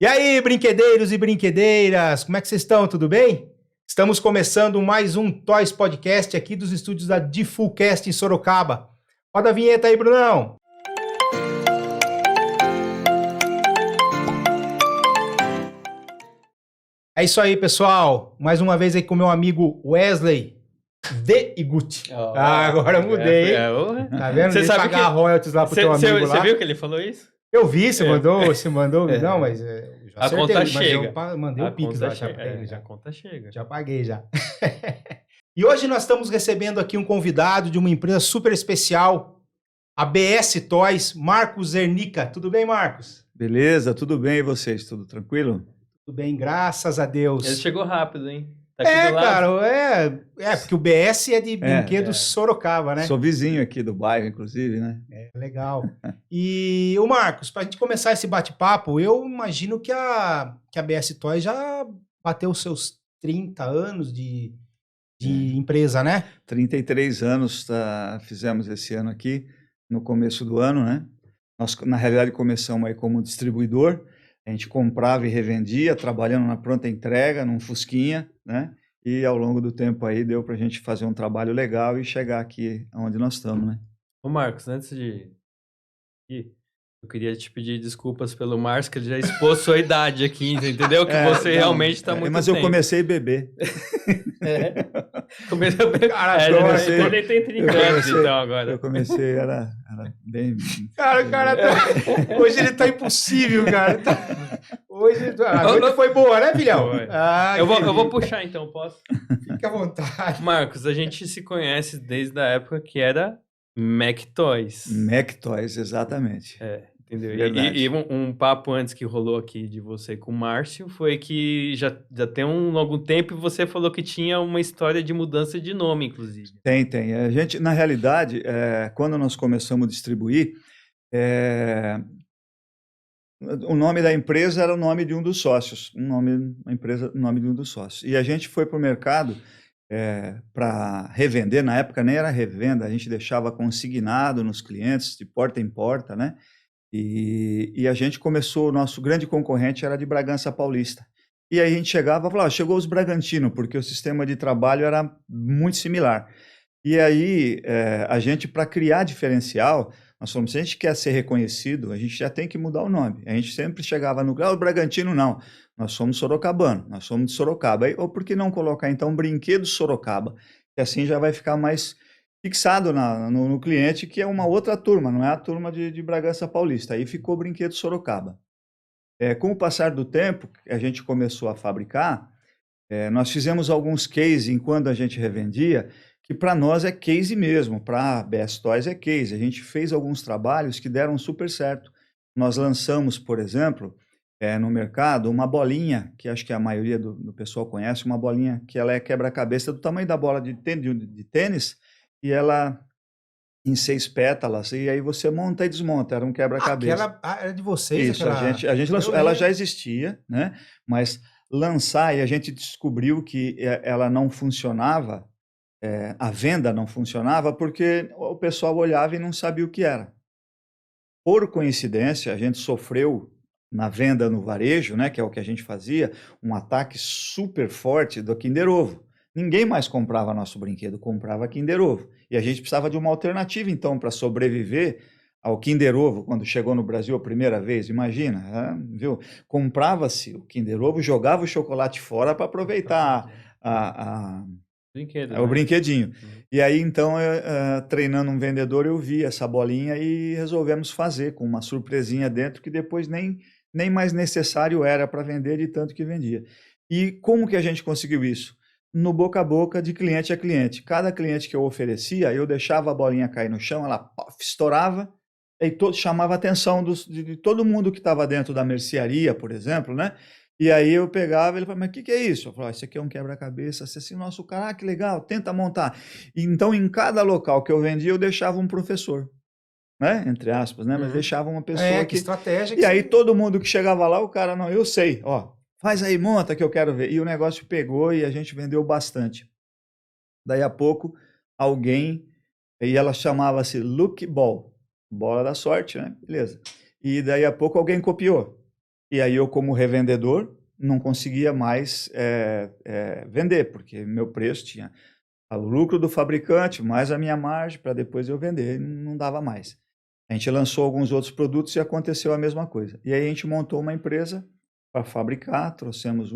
E aí, brinquedeiros e brinquedeiras, como é que vocês estão? Tudo bem? Estamos começando mais um Toys Podcast aqui dos estúdios da Difulcast em Sorocaba. Roda a vinheta aí, Brunão! É isso aí, pessoal. Mais uma vez aí com o meu amigo Wesley de Iguti. Agora eu mudei. Tá vendo? Você sabe pagar royalties lá pro teu amigo lá. Você viu que ele falou isso? Eu vi, você mandou. Não, mas já a acertei, conta chega. Eu mandei o Pix lá, já pra ele. A conta chega. Já paguei, já. E hoje nós estamos recebendo aqui um convidado de uma empresa super especial, a BS Toys, Marcos Zernica. Tudo bem, Marcos? Beleza, tudo bem e vocês? Tudo tranquilo? Tudo bem, graças a Deus. Ele chegou rápido, hein? Tá aqui do lado. Cara, porque o BS é de brinquedos Sorocaba, né? Sou vizinho aqui do bairro, inclusive, né? Legal. E o Marcos, para a gente começar esse bate-papo, eu imagino que a BS Toys já bateu os seus 30 anos de empresa, né? 33 anos fizemos esse ano aqui, no começo do ano, né? Nós, na realidade, começamos aí como distribuidor. A gente comprava e revendia, trabalhando na pronta entrega, num Fusquinha, né? E ao longo do tempo aí deu para a gente fazer um trabalho legal e chegar aqui onde nós estamos, né? Ô Marcos, antes de ir, eu queria te pedir desculpas pelo Marcos, que ele já expôs sua idade aqui, entendeu? Que você realmente está muito mas tempo. eu comecei a beber. Comecei a beber. Cara, ele tem 30 anos, então, agora. Eu comecei, era bem... Hoje ele tá impossível, cara. Hoje a noite foi boa, né, filhão? Eu vou puxar, então, posso? Fica à vontade. Marcos, a gente se conhece desde a época que era Mac Toys. Mac Toys, exatamente. Entendeu? E um papo antes que rolou aqui de você com o Márcio foi que já tem algum tempo e você falou que tinha uma história de mudança de nome, inclusive. Tem. A gente, na realidade, quando nós começamos a distribuir, o nome da empresa era o nome de um dos sócios, o nome de um dos sócios. E a gente foi para o mercado para revender, na época nem era revenda, a gente deixava consignado nos clientes, de porta em porta, né? E a gente começou, o nosso grande concorrente era de Bragança Paulista. E aí a gente chegava e falava, chegou os Bragantino, porque o sistema de trabalho era muito similar. E aí a gente, para criar diferencial, nós falamos, se a gente quer ser reconhecido, a gente já tem que mudar o nome. A gente sempre chegava no o Bragantino, não, nós somos sorocabano, nós somos de Sorocaba. Ou por que não colocar então Brinquedo Sorocaba? Que assim já vai ficar mais fixado no cliente, que é uma outra turma, não é a turma de Bragança Paulista. Aí ficou Brinquedo Sorocaba. Com o passar do tempo, a gente começou a fabricar, nós fizemos alguns cases enquanto a gente revendia, que para nós é case mesmo, para a BS Toys é case. A gente fez alguns trabalhos que deram super certo. Nós lançamos, por exemplo, no mercado, uma bolinha, que acho que a maioria do pessoal conhece, uma bolinha que ela é quebra-cabeça do tamanho da bola de tênis, e ela em 6 pétalas, e aí você monta e desmonta, era um quebra-cabeça. Aquela era de vocês? Isso, a gente lançou, ela já existia, né? Mas lançar, e a gente descobriu que ela não funcionava, a venda não funcionava, porque o pessoal olhava e não sabia o que era. Por coincidência, a gente sofreu na venda no varejo, né, que é o que a gente fazia, um ataque super forte do Kinder Ovo. Ninguém mais comprava nosso brinquedo, comprava Kinder Ovo. E a gente precisava de uma alternativa, então, para sobreviver ao Kinder Ovo, quando chegou no Brasil a primeira vez. Imagina, viu? Comprava-se o Kinder Ovo, jogava o chocolate fora para aproveitar o brinquedinho. E aí, então, treinando um vendedor, eu vi essa bolinha e resolvemos fazer com uma surpresinha dentro, que depois nem mais necessário era para vender, de tanto que vendia. E como que a gente conseguiu isso? No boca a boca, de cliente a cliente. Cada cliente que eu oferecia, eu deixava a bolinha cair no chão, ela estourava, e chamava a atenção de todo mundo que estava dentro da mercearia, por exemplo, né? E aí eu pegava, ele falava, mas o que é isso? Eu falava, isso aqui é um quebra-cabeça. Assim, nosso cara, que legal, tenta montar. E, então, em cada local que eu vendia, eu deixava um professor, né? Entre aspas, né? Mas deixava uma pessoa que estratégia. E aí todo mundo que chegava lá, o cara, não, eu sei, ó, faz aí, monta que eu quero ver. E o negócio pegou e a gente vendeu bastante. Daí a pouco, alguém, e ela chamava-se Lucky Ball, bola da sorte, né? Beleza. E daí a pouco alguém copiou. E aí eu, como revendedor, não conseguia mais vender, porque meu preço tinha o lucro do fabricante, mais a minha margem, para depois eu vender, e não dava mais. A gente lançou alguns outros produtos e aconteceu a mesma coisa. E aí a gente montou uma empresa para fabricar, trouxemos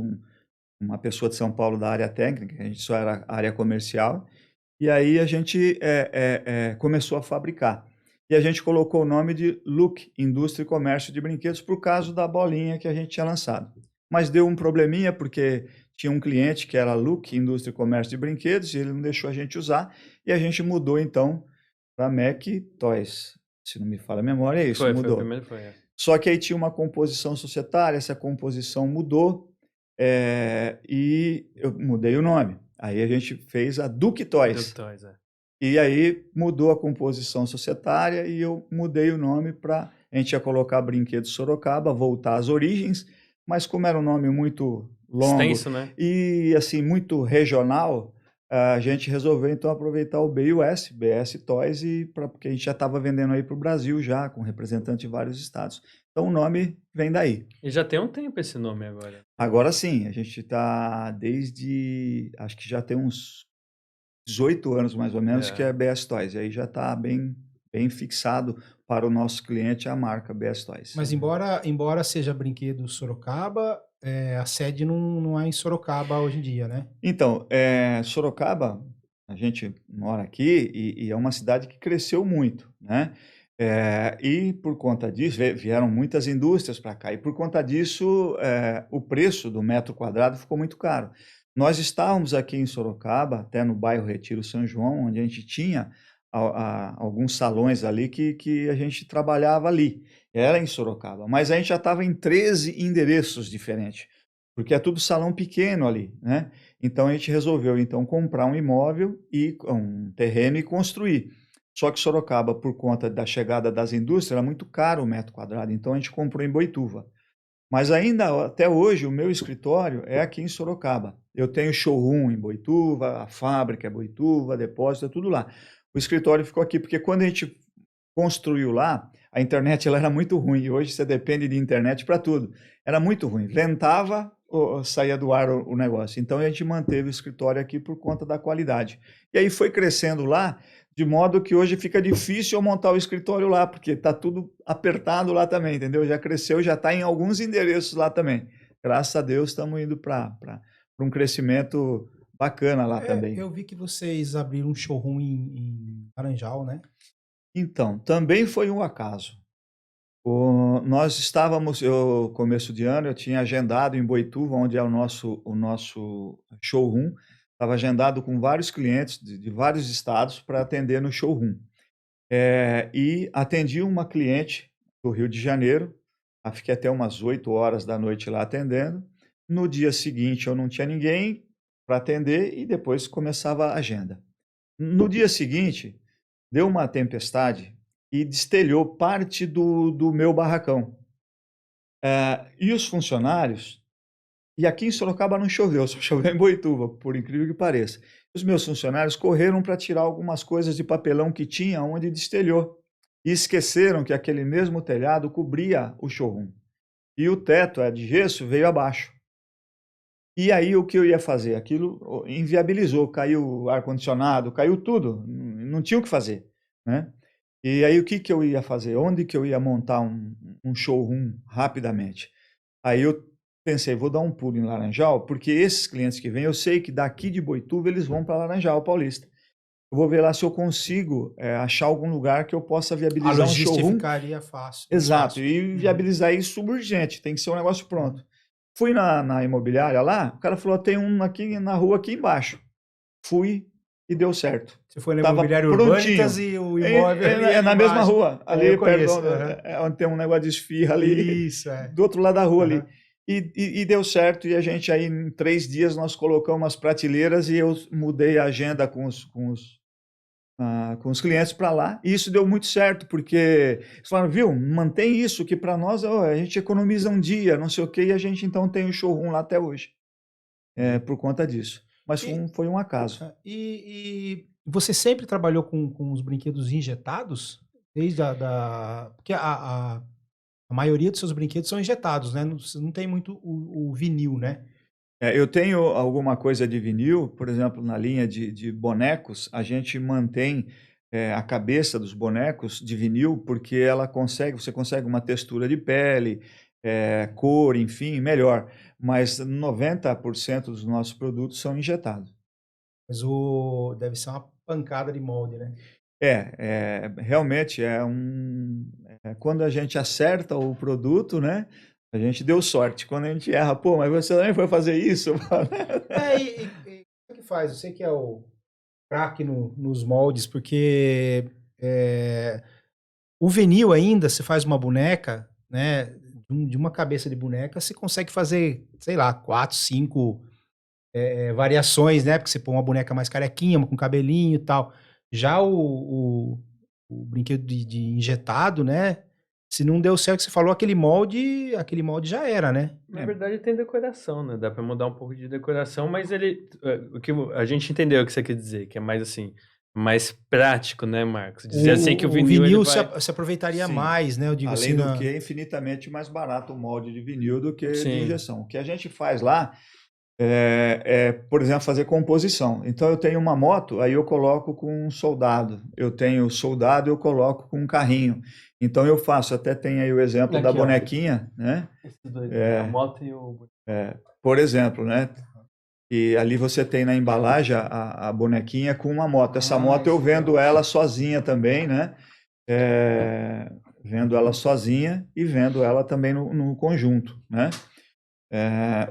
uma pessoa de São Paulo da área técnica, a gente só era área comercial, e aí a gente começou a fabricar. E a gente colocou o nome de Look, Indústria e Comércio de Brinquedos, por causa da bolinha que a gente tinha lançado. Mas deu um probleminha, porque tinha um cliente que era Look, Indústria e Comércio de Brinquedos, e ele não deixou a gente usar, e a gente mudou, então, para Mac Toys. Se não me falha a memória, é isso, mudou. Só que aí tinha uma composição societária, essa composição mudou, e eu mudei o nome. Aí a gente fez a Duke Toys. E aí mudou a composição societária e eu mudei o nome para... A gente ia colocar Brinquedos Sorocaba, voltar às origens, mas como era um nome muito longo extenso, né? E assim, muito regional, a gente resolveu então aproveitar o BUS, BS Toys, porque a gente já estava vendendo aí para o Brasil já, com representante de vários estados. Então o nome vem daí. E já tem um tempo esse nome agora. Agora sim, a gente está desde, acho que já tem uns 18 anos mais ou menos, que é BS Toys. E aí já está bem fixado para o nosso cliente a marca BS Toys. Mas embora seja Brinquedo Sorocaba, a sede não é em Sorocaba hoje em dia, né? Então, Sorocaba, a gente mora aqui e é uma cidade que cresceu muito, né? E por conta disso, vieram muitas indústrias para cá. E por conta disso, o preço do metro quadrado ficou muito caro. Nós estávamos aqui em Sorocaba, até no bairro Retiro São João, onde a gente tinha alguns salões ali que a gente trabalhava ali. Era em Sorocaba, mas a gente já estava em 13 endereços diferentes, porque é tudo salão pequeno ali, né? Então a gente resolveu então comprar um imóvel e um terreno e construir. Só que Sorocaba, por conta da chegada das indústrias, era muito caro o metro quadrado, então a gente comprou em Boituva. Mas ainda, até hoje, o meu escritório é aqui em Sorocaba. Eu tenho showroom em Boituva, a fábrica é Boituva, depósito, é tudo lá. O escritório ficou aqui, porque quando a gente construiu lá, a internet ela era muito ruim, e hoje você depende de internet para tudo. Era muito ruim, ventava, saía do ar o negócio. Então a gente manteve o escritório aqui por conta da qualidade. E aí foi crescendo lá, de modo que hoje fica difícil eu montar o escritório lá, porque está tudo apertado lá também, entendeu? Já cresceu, já está em alguns endereços lá também. Graças a Deus estamos indo para um crescimento bacana lá também. Eu vi que vocês abriram um showroom em Laranjal, né? Então, também foi um acaso. Nós estávamos, começo de ano, eu tinha agendado em Boituva, onde é o nosso showroom, estava agendado com vários clientes de vários estados para atender no showroom. E atendi uma cliente do Rio de Janeiro, fiquei até umas 8 horas da noite lá atendendo. No dia seguinte eu não tinha ninguém para atender e depois começava a agenda. No dia seguinte, deu uma tempestade e destelhou parte do meu barracão. E os funcionários... E aqui em Sorocaba não choveu, só choveu em Boituva, por incrível que pareça. Os meus funcionários correram para tirar algumas coisas de papelão que tinha onde destelhou. E esqueceram que aquele mesmo telhado cobria o showroom. E o teto de gesso veio abaixo. E aí o que eu ia fazer? Aquilo inviabilizou, caiu o ar-condicionado, caiu tudo, não tinha o que fazer, né? E aí o que eu ia fazer? Onde que eu ia montar um showroom rapidamente? Aí eu pensei, vou dar um pulo em Laranjal, porque esses clientes que vêm, eu sei que daqui de Boituva eles vão para Laranjal, Paulista. Eu vou ver lá se eu consigo achar algum lugar que eu possa viabilizar um showroom. Ficaria fácil. Exato, fácil. E viabilizar isso urgente, tem que ser um negócio pronto. Fui na imobiliária lá, o cara falou, tem um aqui na rua aqui embaixo. Fui e deu certo. Você foi na imobiliária Urbanitas e o imóvel na mesma rua, ali perto, onde tem um negócio de esfirra ali, isso, do outro lado da rua ali. E deu certo, e a gente aí em 3 dias nós colocamos umas prateleiras e eu mudei a agenda com os clientes para lá, e isso deu muito certo, porque eles falaram, viu, mantém isso, que para nós a gente economiza um dia, não sei o quê, e a gente então tem o showroom lá até hoje, por conta disso. Mas foi um acaso. E você sempre trabalhou com os brinquedos injetados? Desde porque a maioria dos seus brinquedos são injetados, né? Você não tem muito o vinil, né? Eu tenho alguma coisa de vinil, por exemplo, na linha de bonecos, a gente mantém a cabeça dos bonecos de vinil, porque você consegue uma textura de pele, cor, enfim, melhor. Mas 90% dos nossos produtos são injetados. Mas deve ser uma pancada de molde, né? Realmente quando a gente acerta o produto, né? A gente deu sorte. Quando a gente erra, pô, mas você também foi fazer isso? E como é que faz? Eu sei que é o craque nos moldes, porque o vinil ainda, você faz uma boneca, né? De uma cabeça de boneca, você consegue fazer, sei lá, 4, 5 variações, né? Porque você põe uma boneca mais carequinha, com cabelinho e tal. Já o brinquedo de injetado, né? Se não deu certo, você falou, aquele molde já era, né? Na verdade, tem decoração, né? Dá pra mudar um pouco de decoração, mas o que a gente entendeu o que você quer dizer, que é mais assim, mais prático, né, Marcos? Dizer assim que o vinil se aproveitaria mais, né? Eu digo além assim, do que é infinitamente mais barato o molde de vinil do que de injeção. O que a gente faz lá por exemplo, fazer composição. Então, eu tenho uma moto, aí eu coloco com um soldado. Eu tenho soldado, eu coloco com um carrinho. Então, eu faço, até tem aí o exemplo da bonequinha, né? Esses dois, a moto e o... por exemplo, né? E ali você tem na embalagem a bonequinha com uma moto. Essa moto eu vendo ela sozinha também, né? Vendo ela sozinha e vendo ela também no conjunto, né?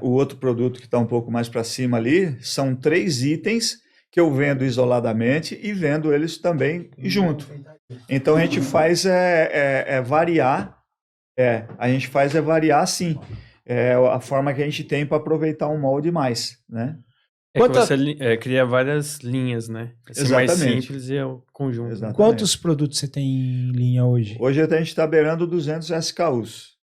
O outro produto que está um pouco mais para cima ali são 3 itens que eu vendo isoladamente e vendo eles também junto. Então a gente faz variar, a gente faz variar sim, a forma que a gente tem para aproveitar um molde mais, né? Que você cria várias linhas, né? Exatamente. Mais simples e é o conjunto. Exatamente. Quantos produtos você tem em linha hoje? Hoje a gente está beirando 200 SKUs.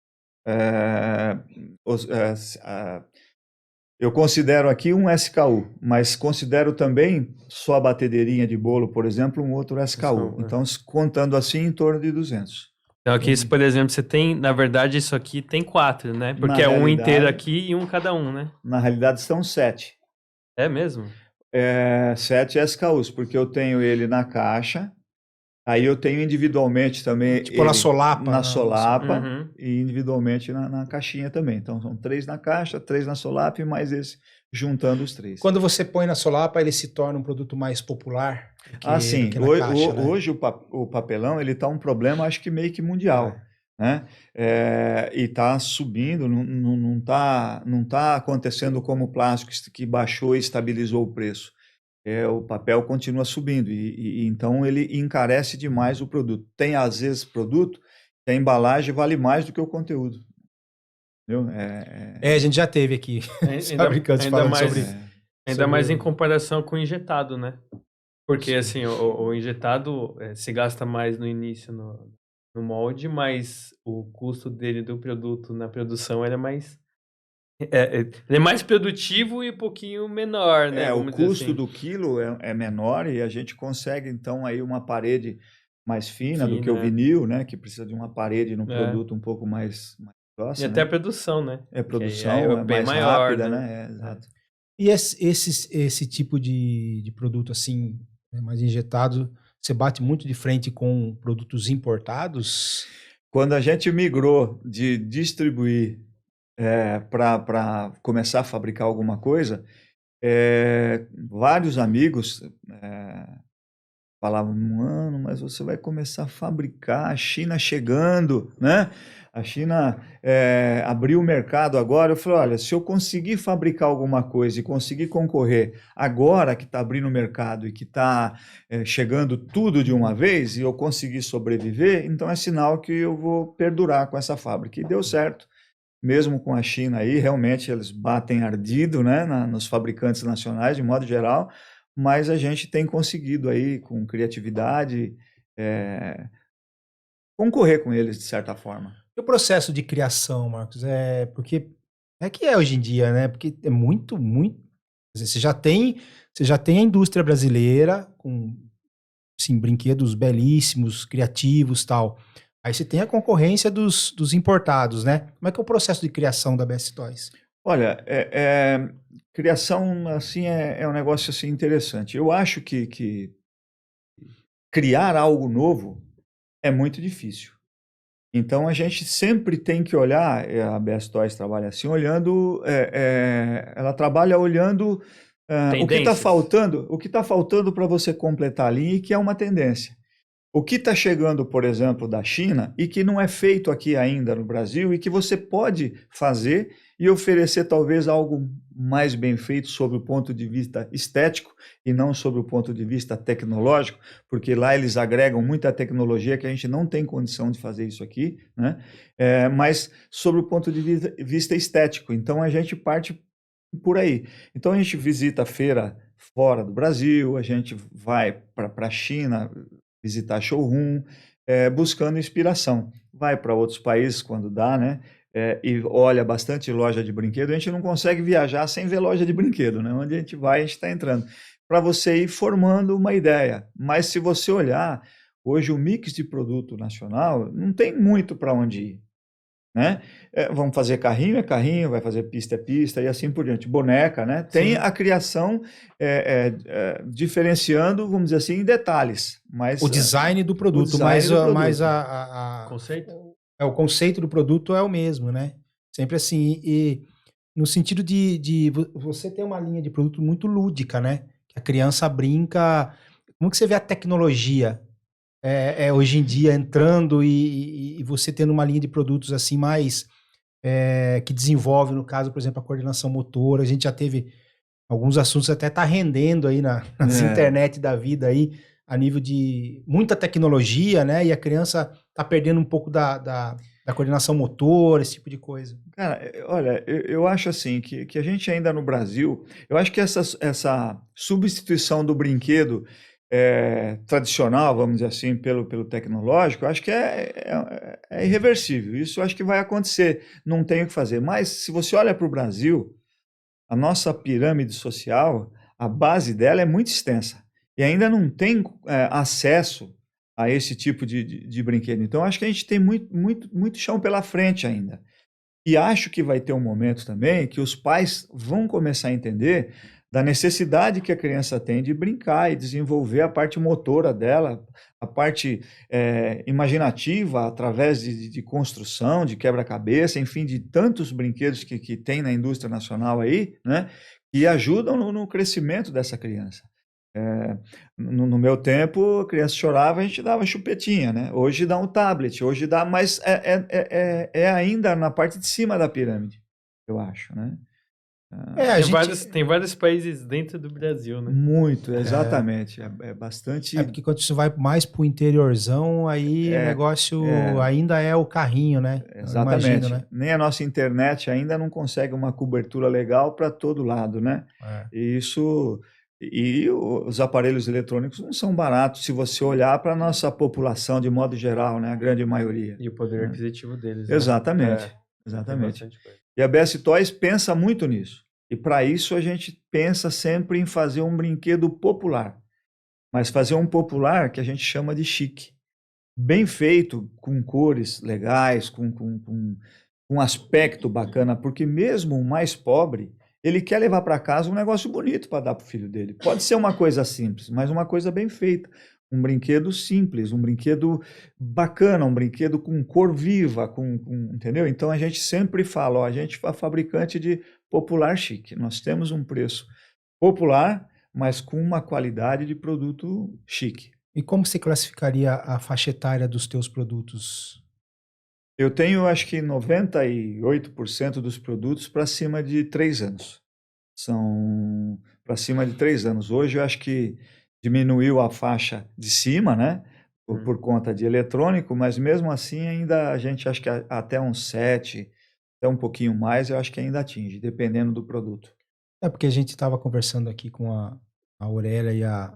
Eu considero aqui um SKU, mas considero também só a batedeirinha de bolo, por exemplo, um outro SKU. Então, contando assim, em torno de 200. Então, aqui, por exemplo, você tem, na verdade, isso aqui tem 4, né? Porque é um inteiro aqui e um cada um, né? Na realidade, são 7. É mesmo? 7 SKUs, porque eu tenho ele na caixa. Aí eu tenho individualmente também. Tipo na solapa. Na solapa e individualmente na caixinha também. Então são 3 na caixa, 3 na solapa e mais esse juntando os 3. Quando você põe na solapa, ele se torna um produto mais popular? Sim. Hoje o papelão ele está um problema, acho que meio que mundial. Né? E está subindo, não tá acontecendo como o plástico que baixou e estabilizou o preço. O papel continua subindo e então ele encarece demais o produto. Tem às vezes produto que a embalagem vale mais do que o conteúdo. Entendeu? A gente já teve aqui fabricantes falando sobre isso. Ainda mais em comparação com o injetado, né? Porque assim, o injetado se gasta mais no início no molde, mas o custo dele do produto na produção ele é mais... ele é mais produtivo e um pouquinho menor, né? O custo do quilo é menor e a gente consegue, então, aí uma parede mais fina do que o vinil, né? Que precisa de uma parede no produto um pouco mais grossa. E até a produção, né? Produção é bem mais maior, rápida, né? Exato. E esse tipo de produto, assim, mais injetado, você bate muito de frente com produtos importados? Quando a gente migrou de distribuir para começar a fabricar alguma coisa, vários amigos falavam, mano, mas você vai começar a fabricar, a China chegando, né? A China abriu o mercado agora. Eu falei, olha, se eu conseguir fabricar alguma coisa e conseguir concorrer agora que está abrindo o mercado e que está chegando tudo de uma vez e eu conseguir sobreviver, então é sinal que eu vou perdurar com essa fábrica. E deu certo. Mesmo com a China aí, realmente eles batem ardido, né, nos fabricantes nacionais, de modo geral, mas a gente tem conseguido aí, com criatividade, concorrer com eles, de certa forma. E o processo de criação, Marcos, porque hoje em dia, né, porque é muito, você já tem a indústria brasileira com, assim, brinquedos belíssimos, criativos, tal. Aí você tem a concorrência dos importados, né? Como é que é o processo de criação da BS Toys? Olha, criação assim é um negócio assim interessante. Eu acho que criar algo novo é muito difícil. Então a gente sempre tem que olhar, a BS Toys trabalha assim, olhando, ela trabalha olhando o que está faltando para você completar a linha e que é uma tendência. O que está chegando, por exemplo, da China e que não é feito aqui ainda no Brasil e que você pode fazer e oferecer talvez algo mais bem feito sob o ponto de vista estético e não sob o ponto de vista tecnológico, porque lá eles agregam muita tecnologia que a gente não tem condição de fazer isso aqui, né? Mas sobre o ponto de vista estético. Então a gente parte por aí. Então a gente visita a feira fora do Brasil, a gente vai para a China visitar showroom, buscando inspiração. Vai para outros países quando dá, né? E olha bastante loja de brinquedo. A gente não consegue viajar sem ver loja de brinquedo, né? Onde a gente vai, a gente está entrando. Para você ir formando uma ideia. Mas se você olhar, hoje o mix de produto nacional não tem muito para onde ir. Né? Vamos fazer carrinho, é carrinho, vai fazer pista, é pista e assim por diante. Boneca, né? Tem a criação diferenciando, vamos dizer assim, em detalhes. Mas, o design do produto, design do produto. mas Conceito? o conceito do produto é o mesmo, né? Sempre assim. E no sentido de você ter uma linha de produto muito lúdica, né? Que a criança brinca. Como que você vê a tecnologia hoje em dia entrando e você tendo uma linha de produtos assim mais que desenvolve, no caso, por exemplo, a coordenação motora. A gente já teve alguns assuntos até tá rendendo aí nas internet da vida aí, a nível de muita tecnologia, né? E a criança tá perdendo um pouco da coordenação motora, esse tipo de coisa. Cara, olha, eu acho assim que a gente ainda no Brasil, eu acho que essa substituição do brinquedo tradicional, vamos dizer assim, pelo tecnológico, eu acho que é irreversível. Isso eu acho que vai acontecer, não tem o que fazer. Mas se você olha para o Brasil, a nossa pirâmide social, a base dela é muito extensa e ainda não tem acesso a esse tipo de brinquedo. Então, acho que a gente tem muito chão pela frente ainda. E acho que vai ter um momento também que os pais vão começar a entender da necessidade que a criança tem de brincar e desenvolver a parte motora dela, a parte imaginativa, através de construção, de quebra-cabeça, enfim, de tantos brinquedos que tem na indústria nacional aí, né, que ajudam no crescimento dessa criança. No meu tempo, a criança chorava, a gente dava chupetinha, né? Hoje dá um tablet, hoje dá, mas ainda na parte de cima da pirâmide, eu acho, né? Tem vários países dentro do Brasil, né? Muito, exatamente. É bastante. Porque quando isso vai mais pro interiorzão, aí o negócio ainda é o carrinho, né? Exatamente. Imagino, né? Nem a nossa internet ainda não consegue uma cobertura legal para todo lado, né? E os aparelhos eletrônicos não são baratos se você olhar para a nossa população de modo geral, né? A grande maioria. E o poder aquisitivo deles. Exatamente. Né? Exatamente. E a BS Toys pensa muito nisso. E para isso a gente pensa sempre em fazer um brinquedo popular. Mas fazer um popular que a gente chama de chique. Bem feito, com cores legais, com um aspecto bacana, porque mesmo o mais pobre, ele quer levar para casa um negócio bonito para dar para o filho dele. Pode ser uma coisa simples, mas uma coisa bem feita. Um brinquedo simples, um brinquedo bacana, um brinquedo com cor viva, entendeu? Então a gente sempre fala, ó, a gente é fabricante de popular chique. Nós temos um preço popular, mas com uma qualidade de produto chique. E como você classificaria a faixa etária dos teus produtos? Eu tenho, acho que 98% dos produtos para cima de 3 anos. São para cima de 3 anos. Hoje eu acho que diminuiu a faixa de cima, né? Por conta de eletrônico, mas mesmo assim ainda a gente acha que até uns 7, até um pouquinho mais, eu acho que ainda atinge, dependendo do produto. Porque a gente estava conversando aqui com a Aurélia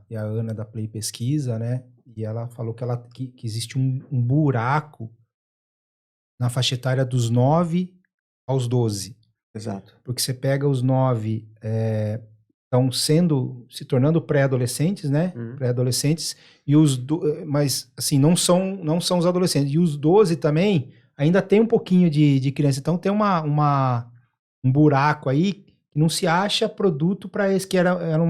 e a Ana da Play Pesquisa, né? E ela falou que existe um buraco na faixa etária dos 9 aos 12. Exato. Porque você pega os 9, estão se tornando pré-adolescentes, né? Pré-adolescentes, mas assim, não são os adolescentes. E os 12 também ainda tem um pouquinho de criança. Então tem um buraco aí que não se acha produto para esse que era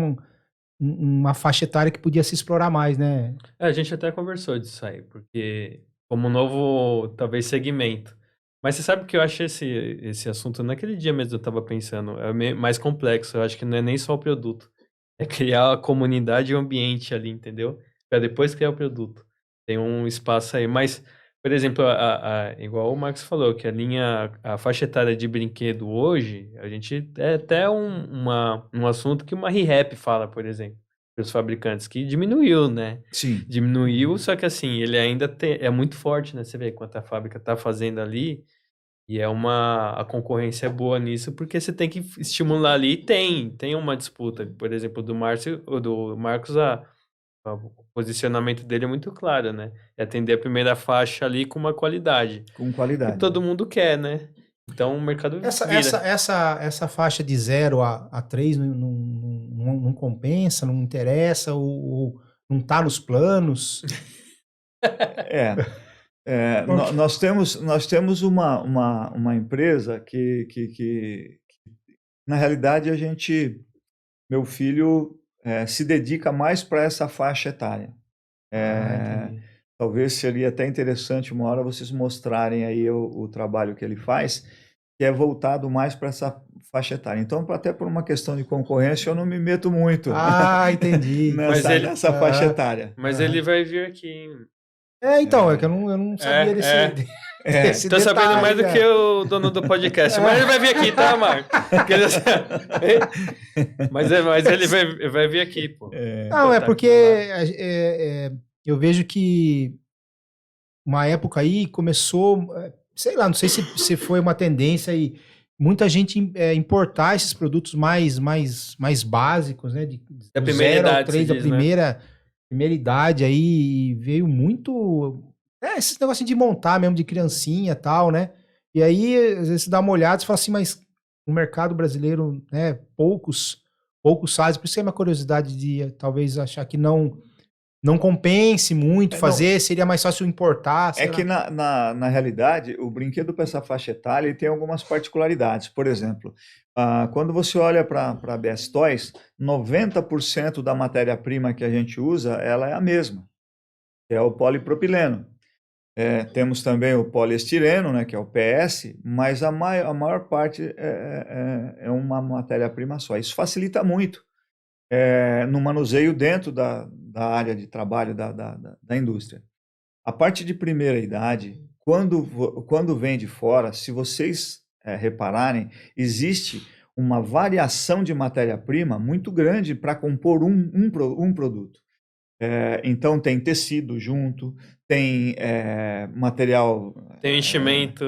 uma faixa etária que podia se explorar mais, né? A gente até conversou disso aí, porque como um novo, talvez, segmento. Mas você sabe que eu acho esse assunto, naquele dia mesmo eu estava pensando, é mais complexo. Eu acho que não é nem só o produto, é criar a comunidade e o ambiente ali, entendeu? Para depois criar o produto. Tem um espaço aí. Mas, por exemplo, igual o Marcos falou, que a faixa etária de brinquedo hoje, a gente é até um assunto que uma ReHap fala, por exemplo, para os fabricantes, que diminuiu, né? Sim. Diminuiu, só que assim, ele ainda é muito forte, né? Você vê quanto a fábrica está fazendo ali, e a concorrência é boa nisso, porque você tem que estimular ali, e tem uma disputa. Por exemplo, do Marcos, o posicionamento dele é muito claro, né? É atender a primeira faixa ali com uma qualidade. Com Que qualidade. todo mundo quer, né? Então o mercado vira. Essa faixa de 0 a 3 não compensa, não interessa, ou não está nos planos. Nós temos uma empresa que na realidade, meu filho se dedica mais para essa faixa etária. Talvez seria até interessante uma hora vocês mostrarem aí o trabalho que ele faz, que é voltado mais para essa faixa etária. Então, até por uma questão de concorrência, eu não me meto muito entendi. nessa faixa etária. Mas ele vai vir aqui. Então, é que eu não sabia desse Tô sabendo mais do que o dono do podcast. Mas ele vai vir aqui, tá, Marco? Mas ele vai vir aqui, pô. Não, é porque eu vejo que uma época aí começou, sei lá, não sei se foi uma tendência e muita gente importar esses produtos mais básicos, né? Da primeira idade, 3, da primeira idade aí, veio muito... esse negócio de montar mesmo, de criancinha e tal, né? E aí, às vezes, você dá uma olhada e fala assim, mas no mercado brasileiro, né, poucos fazem. Por isso que é uma curiosidade de talvez achar que não compense muito fazer, seria mais fácil importar. Que na realidade, o brinquedo para essa faixa etária ele tem algumas particularidades. Por exemplo, quando você olha para a BS Toys, 90% da matéria-prima que a gente usa, ela é a mesma, que é o polipropileno. Temos também o poliestireno, né, que é o PS, mas a maior parte é uma matéria-prima só. Isso facilita muito no manuseio dentro da área de trabalho da indústria. A parte de primeira idade, quando vem de fora, se vocês repararem, existe uma variação de matéria-prima muito grande para compor um produto. Então tem tecido junto, tem material... Tem enchimento.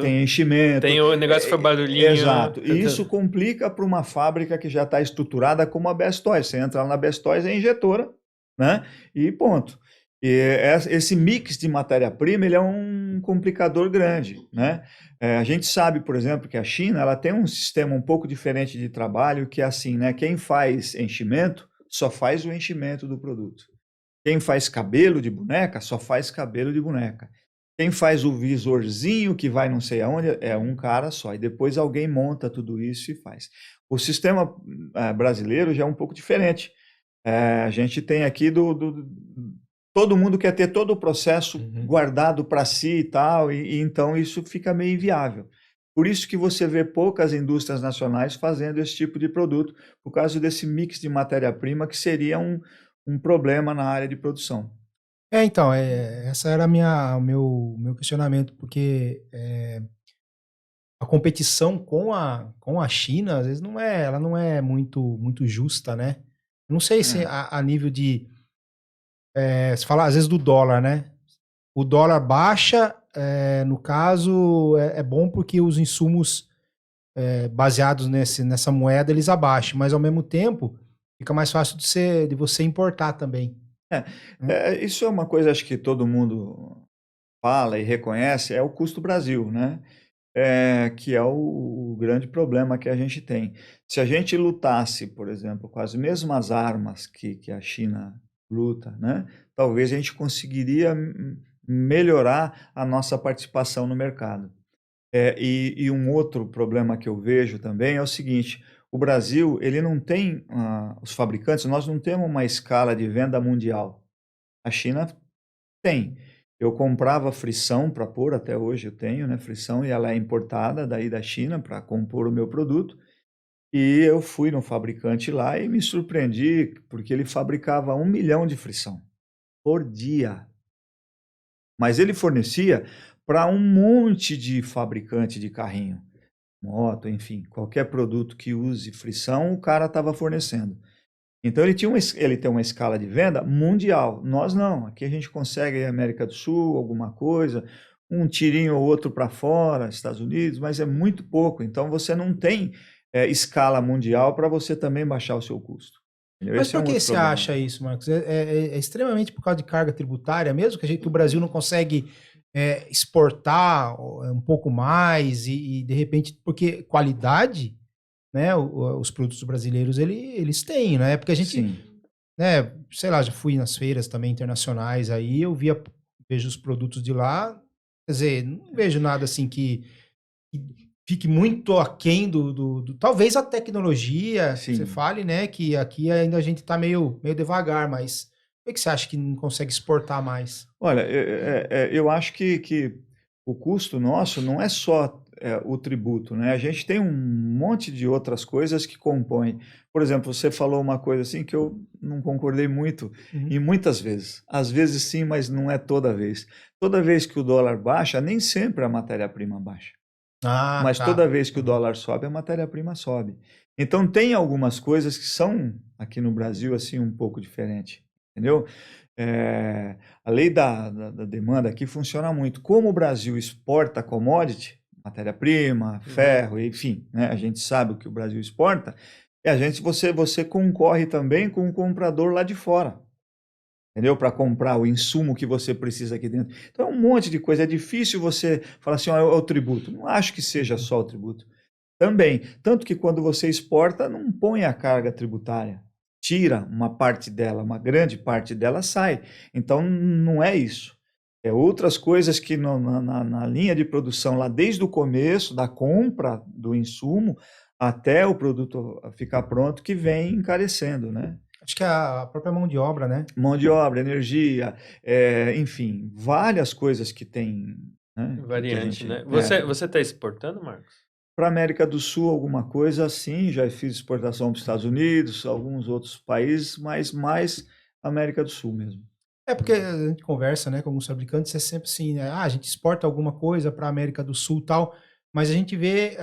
Tem o negócio que foi barulhinho. Exato. E isso complica para uma fábrica que já está estruturada como a Best Toys. Você entra lá na Best Toys, é injetora, né? E ponto. E esse mix de matéria-prima ele é um complicador grande, né? A gente sabe, por exemplo, que a China ela tem um sistema um pouco diferente de trabalho, que é assim, né? Quem faz enchimento só faz o enchimento do produto. Quem faz cabelo de boneca só faz cabelo de boneca. Quem faz o visorzinho que vai não sei aonde é um cara só. E depois alguém monta tudo isso e faz. O sistema brasileiro já é um pouco diferente. A gente tem aqui todo mundo quer ter todo o processo guardado para si e tal, e então isso fica meio inviável. Por isso que você vê poucas indústrias nacionais fazendo esse tipo de produto, por causa desse mix de matéria-prima que seria um problema na área de produção. Então, essa era o meu questionamento, porque a competição com a China, às vezes, ela não é muito justa, né? Não sei se a nível de... você fala, às vezes, do dólar, né? O dólar baixa, no caso, é bom porque os insumos baseados nessa moeda, eles abaixam, mas, ao mesmo tempo, fica mais fácil de você importar também. Isso é uma coisa, acho que todo mundo fala e reconhece, é o custo Brasil, né? que é o grande problema que a gente tem. Se a gente lutasse, por exemplo, com as mesmas armas que a China luta, né, talvez a gente conseguiria melhorar a nossa participação no mercado. E um outro problema que eu vejo também é o seguinte: o Brasil, ele não tem, os fabricantes, nós não temos uma escala de venda mundial. A China tem. Eu comprava frição para pôr, até hoje eu tenho, né, frição, e ela é importada daí da China para compor o meu produto. E eu fui no fabricante lá e me surpreendi, porque ele fabricava 1 milhão de frição por dia. Mas ele fornecia para um monte de fabricante de carrinho, moto, enfim, qualquer produto que use frição, o cara estava fornecendo. Então ele tem uma escala de venda mundial. Nós não. Aqui a gente consegue América do Sul, alguma coisa, um tirinho ou outro para fora, Estados Unidos, mas é muito pouco. Então você não tem escala mundial para você também baixar o seu custo. Entendeu? Mas Esse é por um que outro você problema. acha isso, Marcos? É extremamente por causa de carga tributária mesmo, que o Brasil não consegue exportar um pouco mais e de repente, porque qualidade, né, os produtos brasileiros eles têm, né? Porque a gente, Sim. né, sei lá, já fui nas feiras também internacionais aí, vejo os produtos de lá, quer dizer, não vejo nada assim que fique muito aquém talvez a tecnologia, Sim. você fale, né, que aqui ainda a gente tá meio devagar, mas por que você acha que não consegue exportar mais? Olha, eu acho que o custo nosso não é só o tributo, né? A gente tem um monte de outras coisas que compõem. Por exemplo, você falou uma coisa assim que eu não concordei muito, e muitas vezes. Às vezes sim, mas não é toda vez. Toda vez que o dólar baixa, nem sempre a matéria-prima baixa. Ah, Mas tá. toda vez que o dólar sobe, a matéria-prima sobe. Então tem algumas coisas que são, aqui no Brasil, assim, um pouco diferente, entendeu? A lei da demanda aqui funciona muito. Como o Brasil exporta commodity, matéria-prima, ferro, enfim, né, a gente sabe o que o Brasil exporta, e você concorre também com o comprador lá de fora, entendeu? Para comprar o insumo que você precisa aqui dentro. Então é um monte de coisa. É difícil você falar assim, é o tributo. Não acho que seja só o tributo. Também. Tanto que quando você exporta, não põe a carga tributária. Tira uma parte dela, uma grande parte dela sai. Então não é isso. É outras coisas que na linha de produção, lá desde o começo, da compra do insumo, até o produto ficar pronto, que vem encarecendo, né? Acho que é a própria mão de obra, né? Mão de obra, energia, enfim, várias coisas que tem, né? Variante, gente, né? Você está exportando, Marcos? Para a América do Sul, alguma coisa assim, já fiz exportação para os Estados Unidos, alguns outros países, mas mais América do Sul mesmo. É porque a gente conversa, né, com alguns fabricantes, é sempre assim, né? A gente exporta alguma coisa para a América do Sul e tal, mas a gente vê,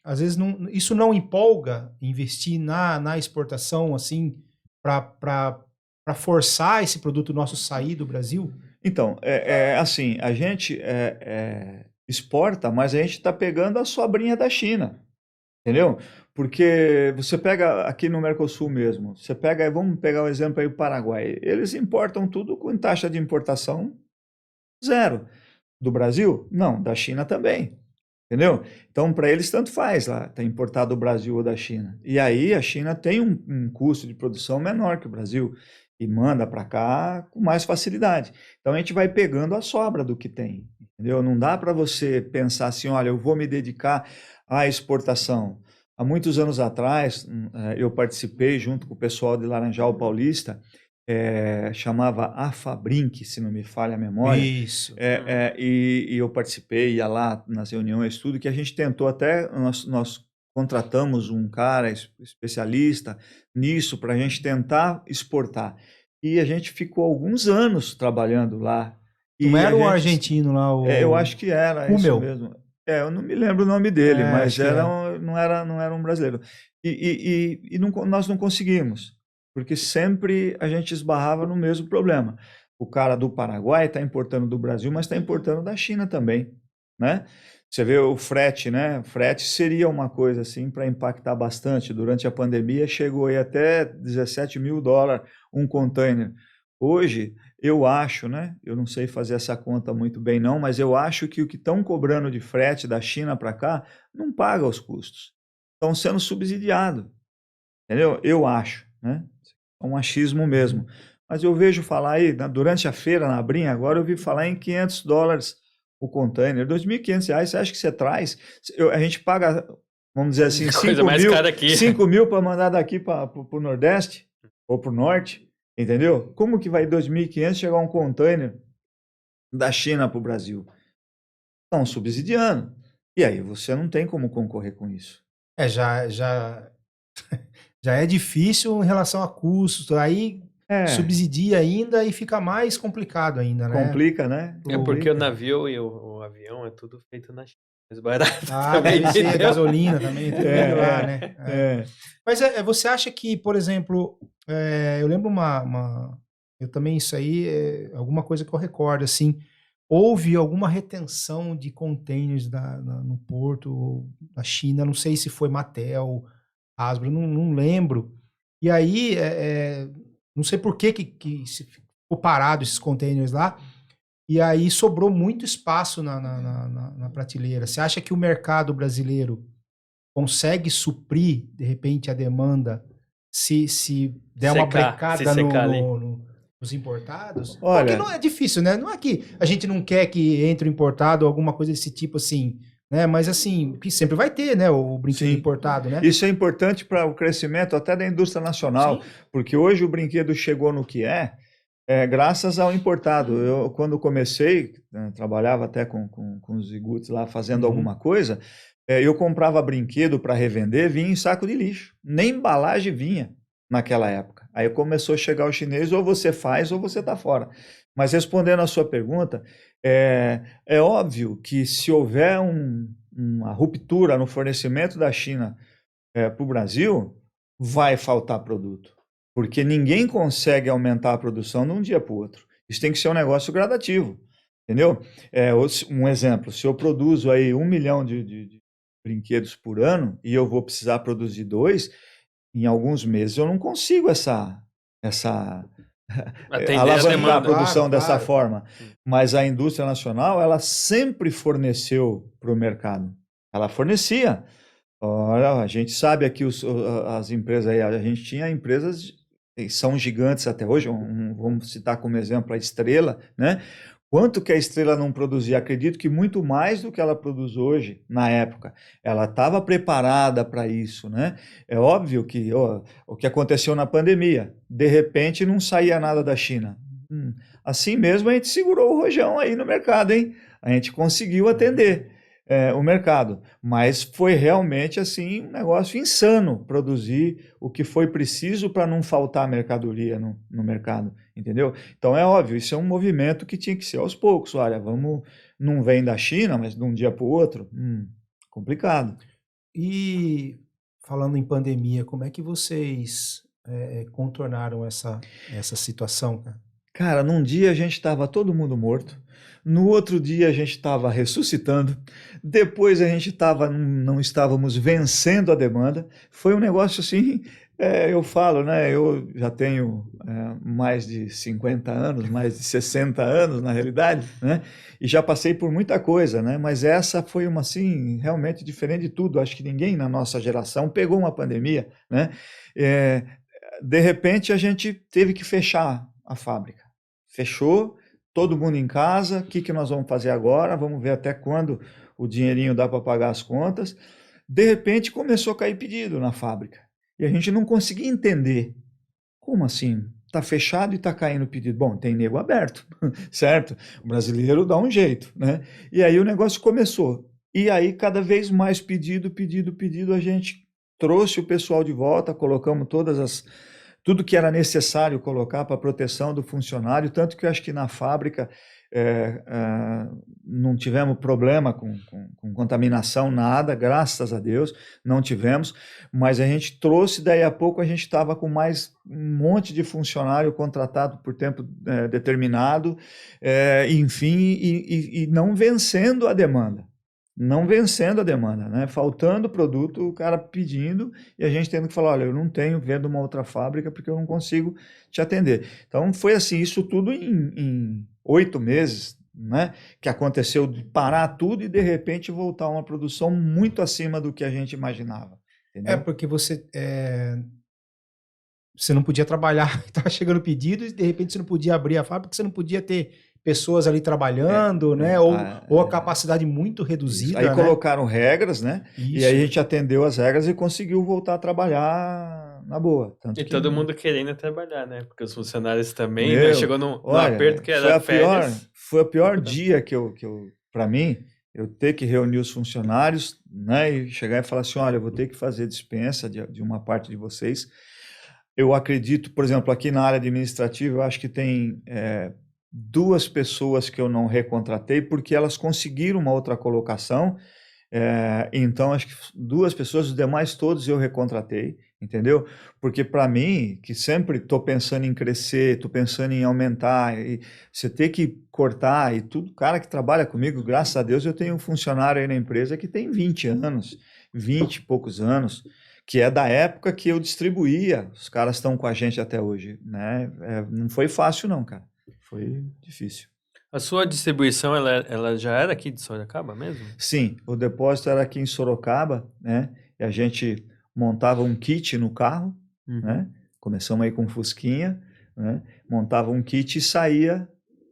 às vezes, isso não empolga investir na exportação, assim, para forçar esse produto nosso sair do Brasil? Então, assim, a gente exporta, mas a gente está pegando a sobrinha da China, entendeu? Porque você pega aqui no Mercosul mesmo, vamos pegar o exemplo aí do Paraguai, eles importam tudo com taxa de importação zero. Do Brasil? Não, da China também, entendeu? Então, para eles tanto faz lá, tá importado do Brasil ou da China. E aí a China tem um custo de produção menor que o Brasil e manda para cá com mais facilidade. Então a gente vai pegando a sobra do que tem, entendeu? Não dá para você pensar assim, olha, eu vou me dedicar à exportação. Há muitos anos atrás, eu participei junto com o pessoal de Laranjal Paulista, chamava Afabrinc, se não me falha a memória. Isso. E eu participei, ia lá nas reuniões, tudo, que a gente tentou até, nós contratamos um cara especialista nisso para a gente tentar exportar. E a gente ficou alguns anos trabalhando lá. Não era o argentino lá, eu acho que era isso Hummel. mesmo. Eu não me lembro o nome dele, mas acho não era um brasileiro. E nós não conseguimos, porque sempre a gente esbarrava no mesmo problema. O cara do Paraguai está importando do Brasil, mas está importando da China também, né? Você vê o frete, né? O frete seria uma coisa assim para impactar bastante. Durante a pandemia chegou aí até $17 mil um container. Hoje, eu acho, né? Eu não sei fazer essa conta muito bem, não, mas eu acho que o que estão cobrando de frete da China para cá não paga os custos. Estão sendo subsidiados, entendeu? Eu acho, né? É um achismo mesmo. Mas eu vejo falar aí, durante a feira na Abrinha, agora eu vi falar em $500 o container, R$2.500, você acha que você traz? A gente paga, vamos dizer assim, Coisa mais cara aqui. 5 mil para mandar daqui para o Nordeste ou para o Norte, entendeu? Como que vai 2.500 chegar um container da China para o Brasil? Estão subsidiando. E aí você não tem como concorrer com isso. Já é difícil em relação a custos, aí subsidia ainda e fica mais complicado ainda, né? Complica, né? É porque o navio e o avião é tudo feito na China. Mais barato. Ah, deve ser gasolina também, tudo lá, né? Mas você acha que, por exemplo, eu lembro eu também, isso aí é alguma coisa que eu recordo, assim, houve alguma retenção de containers no porto da China, não sei se foi Mattel, Hasbro, não lembro. E aí, não sei por que ficou parado esses containers lá, e aí sobrou muito espaço na prateleira. Você acha que o mercado brasileiro consegue suprir, de repente, a demanda se der uma brecada nos importados? Olha, porque não é difícil, né? Não é que a gente não quer que entre o importado ou alguma coisa desse tipo assim, né? Mas assim, que sempre vai ter, né? O brinquedo importado, né? Isso é importante para o crescimento até da indústria nacional, porque hoje o brinquedo chegou no que graças ao importado. Eu, quando comecei, trabalhava até com os Iguts lá fazendo alguma coisa, eu comprava brinquedo para revender, vinha em saco de lixo. Nem embalagem vinha naquela época. Aí começou a chegar o chinês, ou você faz ou você está fora. Mas respondendo a sua pergunta, é óbvio que se houver uma ruptura no fornecimento da China para o Brasil, vai faltar produto. Porque ninguém consegue aumentar a produção de um dia para o outro. Isso tem que ser um negócio gradativo, entendeu? Um exemplo, se eu produzo aí 1 milhão de brinquedos por ano e eu vou precisar produzir 2, em alguns meses eu não consigo alavancar a produção dessa forma. Mas a indústria nacional, ela sempre forneceu para o mercado. Ela fornecia. Olha, a gente sabe aqui as empresas aí, a gente tinha empresas que são gigantes até hoje, vamos citar como exemplo a Estrela, né? Quanto que a Estrela não produzia? Acredito que muito mais do que ela produz hoje, na época. Ela estava preparada para isso, né? É óbvio que o que aconteceu na pandemia, de repente não saía nada da China. Assim mesmo a gente segurou o rojão aí no mercado, hein? A gente conseguiu atender o mercado, mas foi realmente assim um negócio insano produzir o que foi preciso para não faltar mercadoria no mercado, entendeu? Então é óbvio, isso é um movimento que tinha que ser aos poucos. Olha, não vem da China, mas de um dia para o outro, complicado. E falando em pandemia, como é que vocês contornaram essa situação, cara? Cara, num dia a gente estava todo mundo morto, no outro dia a gente estava ressuscitando, depois a gente não estávamos vencendo a demanda. Foi um negócio assim, eu falo, né? Eu já tenho mais de 50 anos, mais de 60 anos na realidade, né? E já passei por muita coisa, né? Mas essa foi uma assim, realmente diferente de tudo. Acho que ninguém na nossa geração pegou uma pandemia, né? De repente a gente teve que fechar a fábrica. Fechou, todo mundo em casa, o que nós vamos fazer agora? Vamos ver até quando o dinheirinho dá para pagar as contas. De repente começou a cair pedido na fábrica. E a gente não conseguia entender. Como assim? Está fechado e está caindo pedido. Bom, tem nego aberto, certo? O brasileiro dá um jeito, né? E aí o negócio começou. E aí cada vez mais pedido, a gente trouxe o pessoal de volta, colocamos tudo que era necessário colocar para a proteção do funcionário, tanto que eu acho que na fábrica não tivemos problema com contaminação, nada, graças a Deus, não tivemos, mas a gente trouxe, daí a pouco a gente estava com mais um monte de funcionário contratado por tempo determinado, enfim, e não vencendo a demanda. não vencendo a demanda, né? Faltando produto, o cara pedindo e a gente tendo que falar, olha, eu não tenho, vendo uma outra fábrica porque eu não consigo te atender. Então foi assim, isso tudo em 8 meses, né? Que aconteceu de parar tudo e de repente voltar a uma produção muito acima do que a gente imaginava. Entendeu? Porque você não podia trabalhar, estava chegando pedido e de repente você não podia abrir a fábrica, você não podia ter pessoas ali trabalhando, né? Ou a capacidade muito reduzida. Aí né? colocaram regras, né? Isso. E aí a gente atendeu as regras e conseguiu voltar a trabalhar na boa. Tanto E que todo mundo querendo trabalhar, né? Porque os funcionários também, né? Chegou no olha, aperto que era férias. Foi o pior dia que eu para mim, eu ter que reunir os funcionários, né? E chegar e falar assim, olha, eu vou ter que fazer dispensa de uma parte de vocês. Eu acredito, por exemplo, aqui na área administrativa, eu acho que tem 2 pessoas que eu não recontratei porque elas conseguiram uma outra colocação. Então, acho que 2 pessoas, os demais todos eu recontratei, entendeu? Porque para mim, que sempre estou pensando em crescer, estou pensando em aumentar, e você ter que cortar e tudo, cara que trabalha comigo, graças a Deus, eu tenho um funcionário aí na empresa que tem 20 anos, 20 e poucos anos, que é da época que eu distribuía, os caras estão com a gente até hoje, né? Não foi fácil não, cara, foi difícil. A sua distribuição, ela já era aqui de Sorocaba mesmo? Sim, o depósito era aqui em Sorocaba, né? E a gente montava um kit no carro, né? Começamos aí com Fusquinha, né? Montava um kit e saía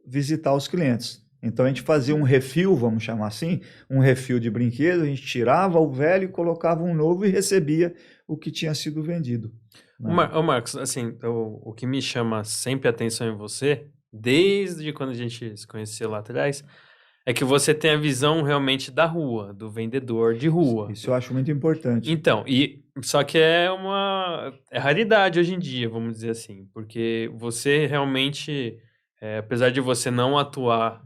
visitar os clientes. Então a gente fazia um refil, vamos chamar assim, um refil de brinquedo, a gente tirava o velho e colocava um novo e recebia o que tinha sido vendido. Né? Ô Marcos, assim, o que me chama sempre a atenção em você, desde quando a gente se conheceu lá atrás, é que você tem a visão realmente da rua, do vendedor de rua. Isso eu acho muito importante. Então, só que é raridade hoje em dia, vamos dizer assim, porque você realmente, apesar de você não atuar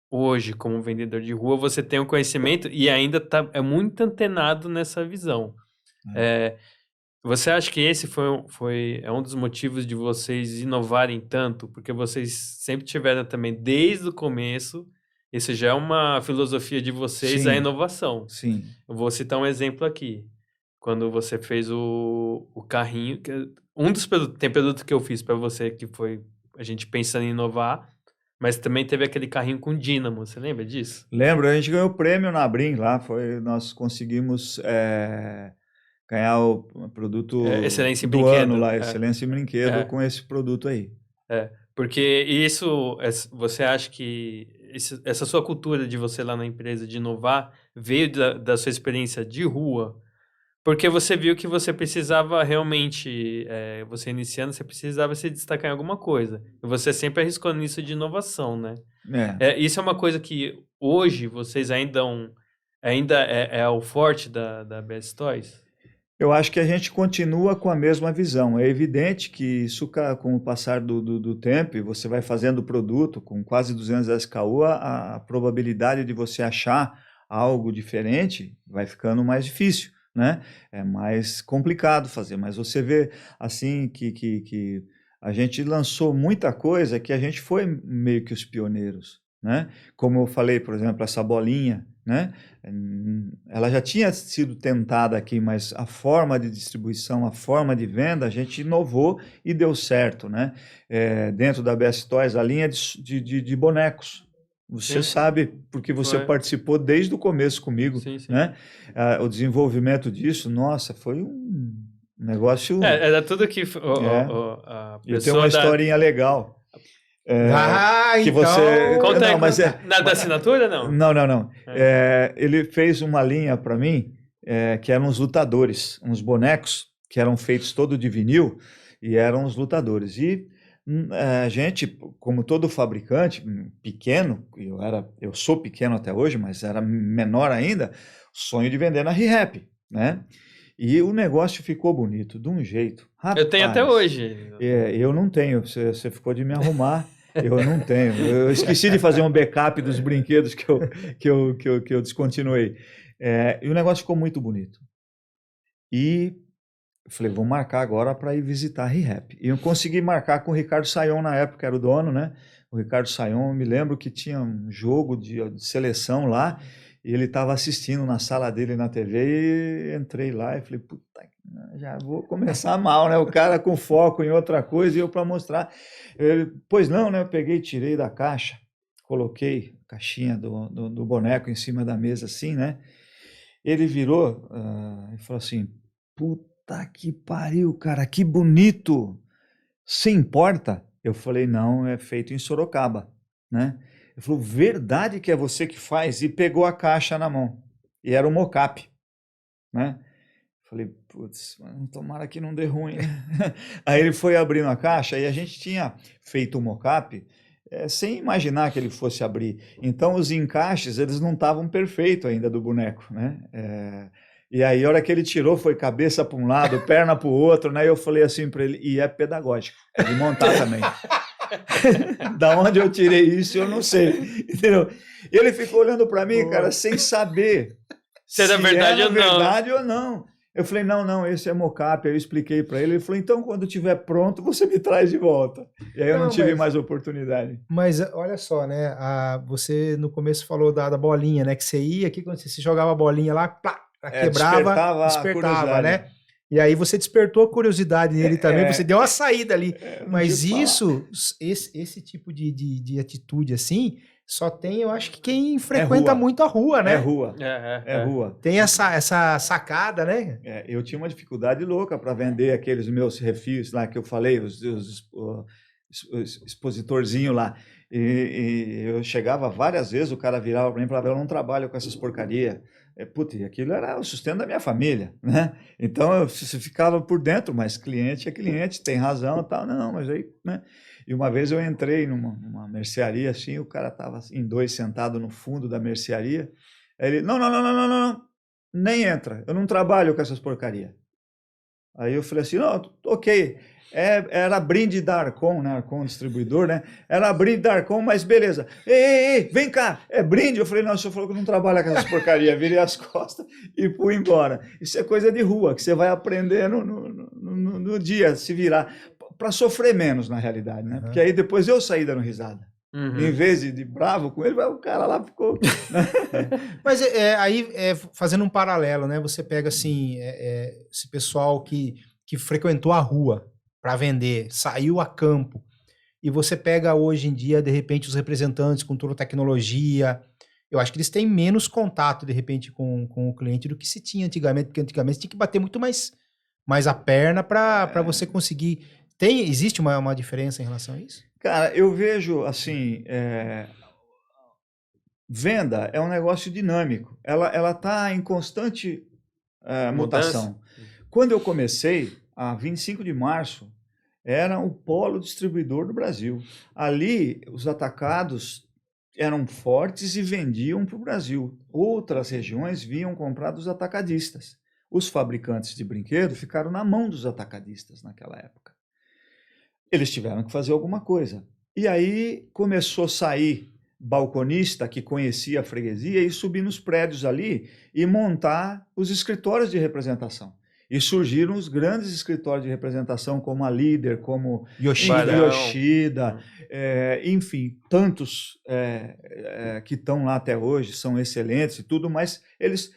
hoje como vendedor de rua, você tem o conhecimento e ainda é muito antenado nessa visão. Você acha que esse é um dos motivos de vocês inovarem tanto? Porque vocês sempre tiveram também, desde o começo, isso já é uma filosofia de vocês, Sim, a inovação. Sim. Eu vou citar um exemplo aqui. Quando você fez o carrinho, um dos produtos, tem produto que eu fiz para você que foi a gente pensando em inovar, mas também teve aquele carrinho com dínamo, você lembra disso? Lembro, a gente ganhou o prêmio na Brim lá, nós conseguimos ganhar o produto Excelência em do brinquedo. ano lá, Excelência em Brinquedo, com esse produto aí. Porque isso, você acha que essa sua cultura de você lá na empresa de inovar veio da sua experiência de rua? Porque você viu que você precisava realmente, você iniciando, você precisava se destacar em alguma coisa. E você sempre arriscou nisso de inovação, né? Isso é uma coisa que hoje vocês ainda é o forte da BS Toys? Eu acho que a gente continua com a mesma visão. É evidente que isso, com o passar do tempo, e você vai fazendo o produto com quase 200 SKU, a probabilidade de você achar algo diferente vai ficando mais difícil, né? É mais complicado fazer, mas você vê assim que a gente lançou muita coisa que a gente foi meio que os pioneiros, né? Como eu falei, por exemplo, essa bolinha, né? Ela já tinha sido tentada aqui, mas a forma de distribuição, a forma de venda, a gente inovou e deu certo, né? Dentro da BS Toys, a linha de bonecos. Você sabe, porque você participou desde o começo comigo, né? O desenvolvimento disso, nossa, foi um negócio... Era tudo que... Eu tenho uma historinha legal. Que então... você... Conta aí, mas da assinatura, não? Não. Ele fez uma linha para mim, que eram os lutadores, uns bonecos que eram feitos todo de vinil e eram os lutadores. E a gente, como todo fabricante pequeno, eu sou pequeno até hoje, mas era menor ainda, sonho de vender na ReHap, né? E o negócio ficou bonito, de um jeito. Rapaz, eu tenho até hoje. Eu não tenho, você ficou de me arrumar. Eu não tenho. Eu esqueci de fazer um backup dos brinquedos que eu descontinuei. E o negócio ficou muito bonito. E eu falei, vou marcar agora para ir visitar a ReHap. E eu consegui marcar com o Ricardo Sayon na época, era o dono, né? O Ricardo Sayon, me lembro que tinha um jogo de seleção lá. E ele estava assistindo na sala dele na TV e entrei lá e falei, puta, já vou começar mal, né? O cara com foco em outra coisa e eu para mostrar. Ele, pois não, né? Eu peguei, tirei da caixa, coloquei a caixinha do boneco em cima da mesa assim, né? Ele virou e falou assim, puta que pariu, cara, que bonito! Se importa? Eu falei, não, é feito em Sorocaba, né? Ele falou, verdade que é você que faz? E pegou a caixa na mão. E era um mocap, né? Falei, putz, tomara que não dê ruim, né? Aí ele foi abrindo a caixa e a gente tinha feito o mocap sem imaginar que ele fosse abrir. Então os encaixes, eles não estavam perfeitos ainda do boneco, né? E aí a hora que ele tirou foi cabeça para um lado, perna para o outro, né? Eu falei assim para ele, e é pedagógico, é de montar também. Da onde eu tirei isso, eu não sei, entendeu? E ele ficou olhando para mim, cara, sem saber se era verdade ou não. verdade ou não. Eu falei, não, esse é mocap. Aí eu expliquei para ele. Ele falou, então, quando estiver pronto, você me traz de volta. E aí eu não tive mais oportunidade. Mas olha só, né? Você no começo falou da bolinha, né? Que você ia aqui, quando você jogava a bolinha lá, plá, quebrava, despertava, né? E aí você despertou a curiosidade nele também, você deu uma saída ali. Mas esse tipo de atitude assim, só tem, eu acho que quem frequenta muito a rua, né? É rua. Rua. Tem essa sacada, né? Eu tinha uma dificuldade louca para vender aqueles meus refis lá que eu falei, os expositorzinhos lá. E eu chegava várias vezes, o cara virava para mim e falava, eu não trabalho com essas porcarias. Putz, aquilo era o sustento da minha família, né? Então, você ficava por dentro, mas cliente é cliente, tem razão e tal. Não, mas aí, né? E uma vez eu entrei numa mercearia, assim, o cara estava em dois sentado no fundo da mercearia. Aí ele, não, nem entra, eu não trabalho com essas porcarias. Aí eu falei assim, não, ok, era brinde da Arcon, né? Arcon distribuidor, né? Era brinde da Arcon, mas beleza. Ei, vem cá, é brinde? Eu falei, não, o senhor falou que não trabalha com essas porcarias. Virei as costas e fui embora. Isso é coisa de rua, que você vai aprender no dia, se virar. Para sofrer menos, na realidade, né? Porque aí depois eu saí dando risada. Em vez de bravo com ele, o cara lá ficou... Mas aí, fazendo um paralelo, né? Você pega, assim, esse pessoal que frequentou a rua para vender, saiu a campo, e você pega hoje em dia, de repente, os representantes com toda a tecnologia, eu acho que eles têm menos contato, de repente, com o cliente do que se tinha antigamente, porque antigamente tinha que bater muito mais a perna para você conseguir... Existe uma diferença em relação a isso? Cara, eu vejo, assim, venda é um negócio dinâmico. Ela está em constante mutação. Quando eu comecei, a 25 de março, era o polo distribuidor do Brasil. Ali, os atacados eram fortes e vendiam para o Brasil. Outras regiões vinham comprar dos atacadistas. Os fabricantes de brinquedo ficaram na mão dos atacadistas naquela época. Eles tiveram que fazer alguma coisa. E aí começou a sair balconista que conhecia a freguesia e subir nos prédios ali e montar os escritórios de representação. E surgiram os grandes escritórios de representação, como a Líder, como Yoshida, enfim, tantos que estão lá até hoje, são excelentes e tudo, mas eles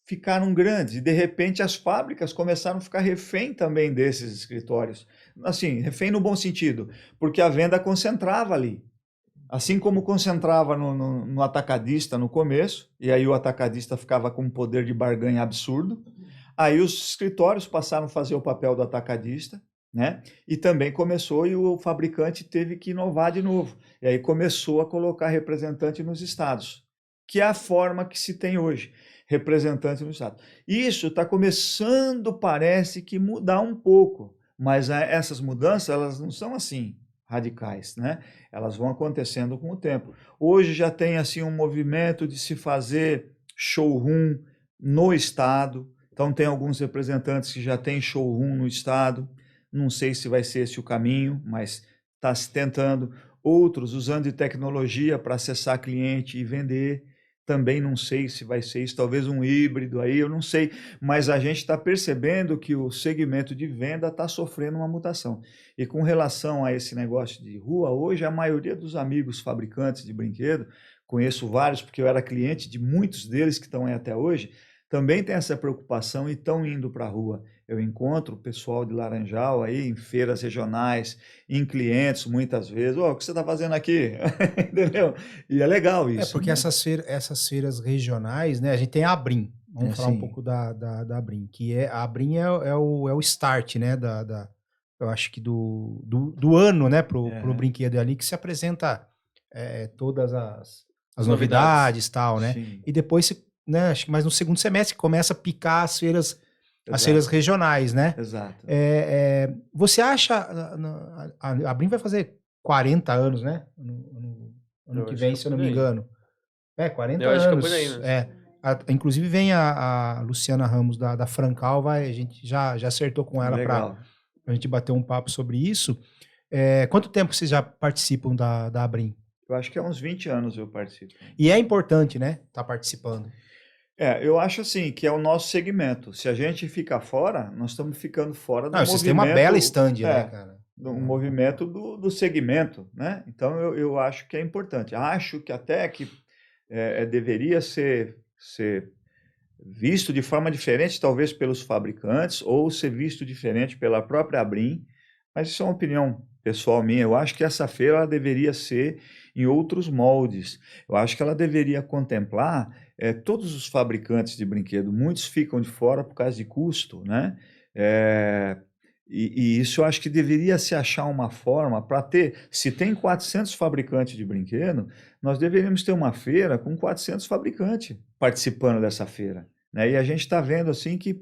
ficaram grandes e, de repente, as fábricas começaram a ficar refém também desses escritórios. Assim, refém no bom sentido, porque a venda concentrava ali. Assim como concentrava no atacadista no começo, e aí o atacadista ficava com um poder de barganha absurdo, aí os escritórios passaram a fazer o papel do atacadista, né? E também começou, e o fabricante teve que inovar de novo. E aí começou a colocar representante nos estados, que é a forma que se tem hoje, representante no estado. Isso está começando, parece que mudar um pouco, mas essas mudanças, elas não são assim radicais, né? Elas vão acontecendo com o tempo. Hoje já tem assim um movimento de se fazer showroom no estado. Então tem alguns representantes que já têm showroom no estado. Não sei se vai ser esse o caminho, mas está se tentando. Outros usando de tecnologia para acessar cliente e vender. Também não sei se vai ser isso, talvez um híbrido aí, eu não sei, mas a gente está percebendo que o segmento de venda está sofrendo uma mutação. E com relação a esse negócio de rua, hoje a maioria dos amigos fabricantes de brinquedo conheço vários, porque eu era cliente de muitos deles que estão aí até hoje, também tem essa preocupação e estão indo para a rua. Eu encontro o pessoal de Laranjal aí em feiras regionais, em clientes muitas vezes. O que você está fazendo aqui? Entendeu? E é legal isso. Porque né? essas feiras regionais, né? A gente tem a Abrim. Vamos falar um pouco da Abrim, que a Abrim é o start, né? Eu acho que do ano, né? Pro brinquedo ali, que se apresenta todas as novidades e tal, né? Sim. E depois, né, acho que mais no segundo semestre começa a picar as feiras regionais, né? Exato. Você acha... A Abrim vai fazer 40 anos, né? Ano que vem, se eu não me engano. 40 eu anos. acho que é por aí, né? Inclusive vem a Luciana Ramos da Francal, a gente já acertou com ela para a gente bater um papo sobre isso. Quanto tempo vocês já participam da Abrim? Eu acho que há uns 20 anos eu participo. E é importante, né? Estar participando. Eu acho assim, que é o nosso segmento. Se a gente ficar fora, nós estamos ficando fora do movimento. Vocês têm uma bela stand, né, cara? Do movimento do segmento, né? Então, eu acho que é importante. Acho que até que deveria ser visto de forma diferente, talvez pelos fabricantes, ou ser visto diferente pela própria Abrim, mas isso é uma opinião pessoal minha. Eu acho que essa feira ela deveria ser em outros moldes. Eu acho que ela deveria contemplar todos os fabricantes de brinquedo. Muitos ficam de fora por causa de custo, né? E isso eu acho que deveria se achar uma forma para ter, se tem 400 fabricantes de brinquedo, nós deveríamos ter uma feira com 400 fabricantes participando dessa feira, né? E a gente está vendo assim que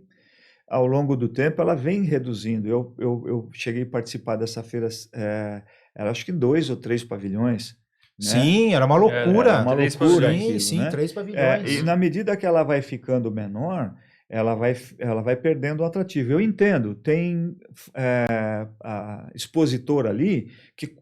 ao longo do tempo ela vem reduzindo. Eu cheguei a participar dessa feira, era acho que 2 ou 3 pavilhões. Né? Sim, era uma loucura. Era uma loucura. Sim, né? 3 pavilhões. E na medida que ela vai ficando menor, ela vai perdendo o atrativo. Eu entendo, tem a expositor ali que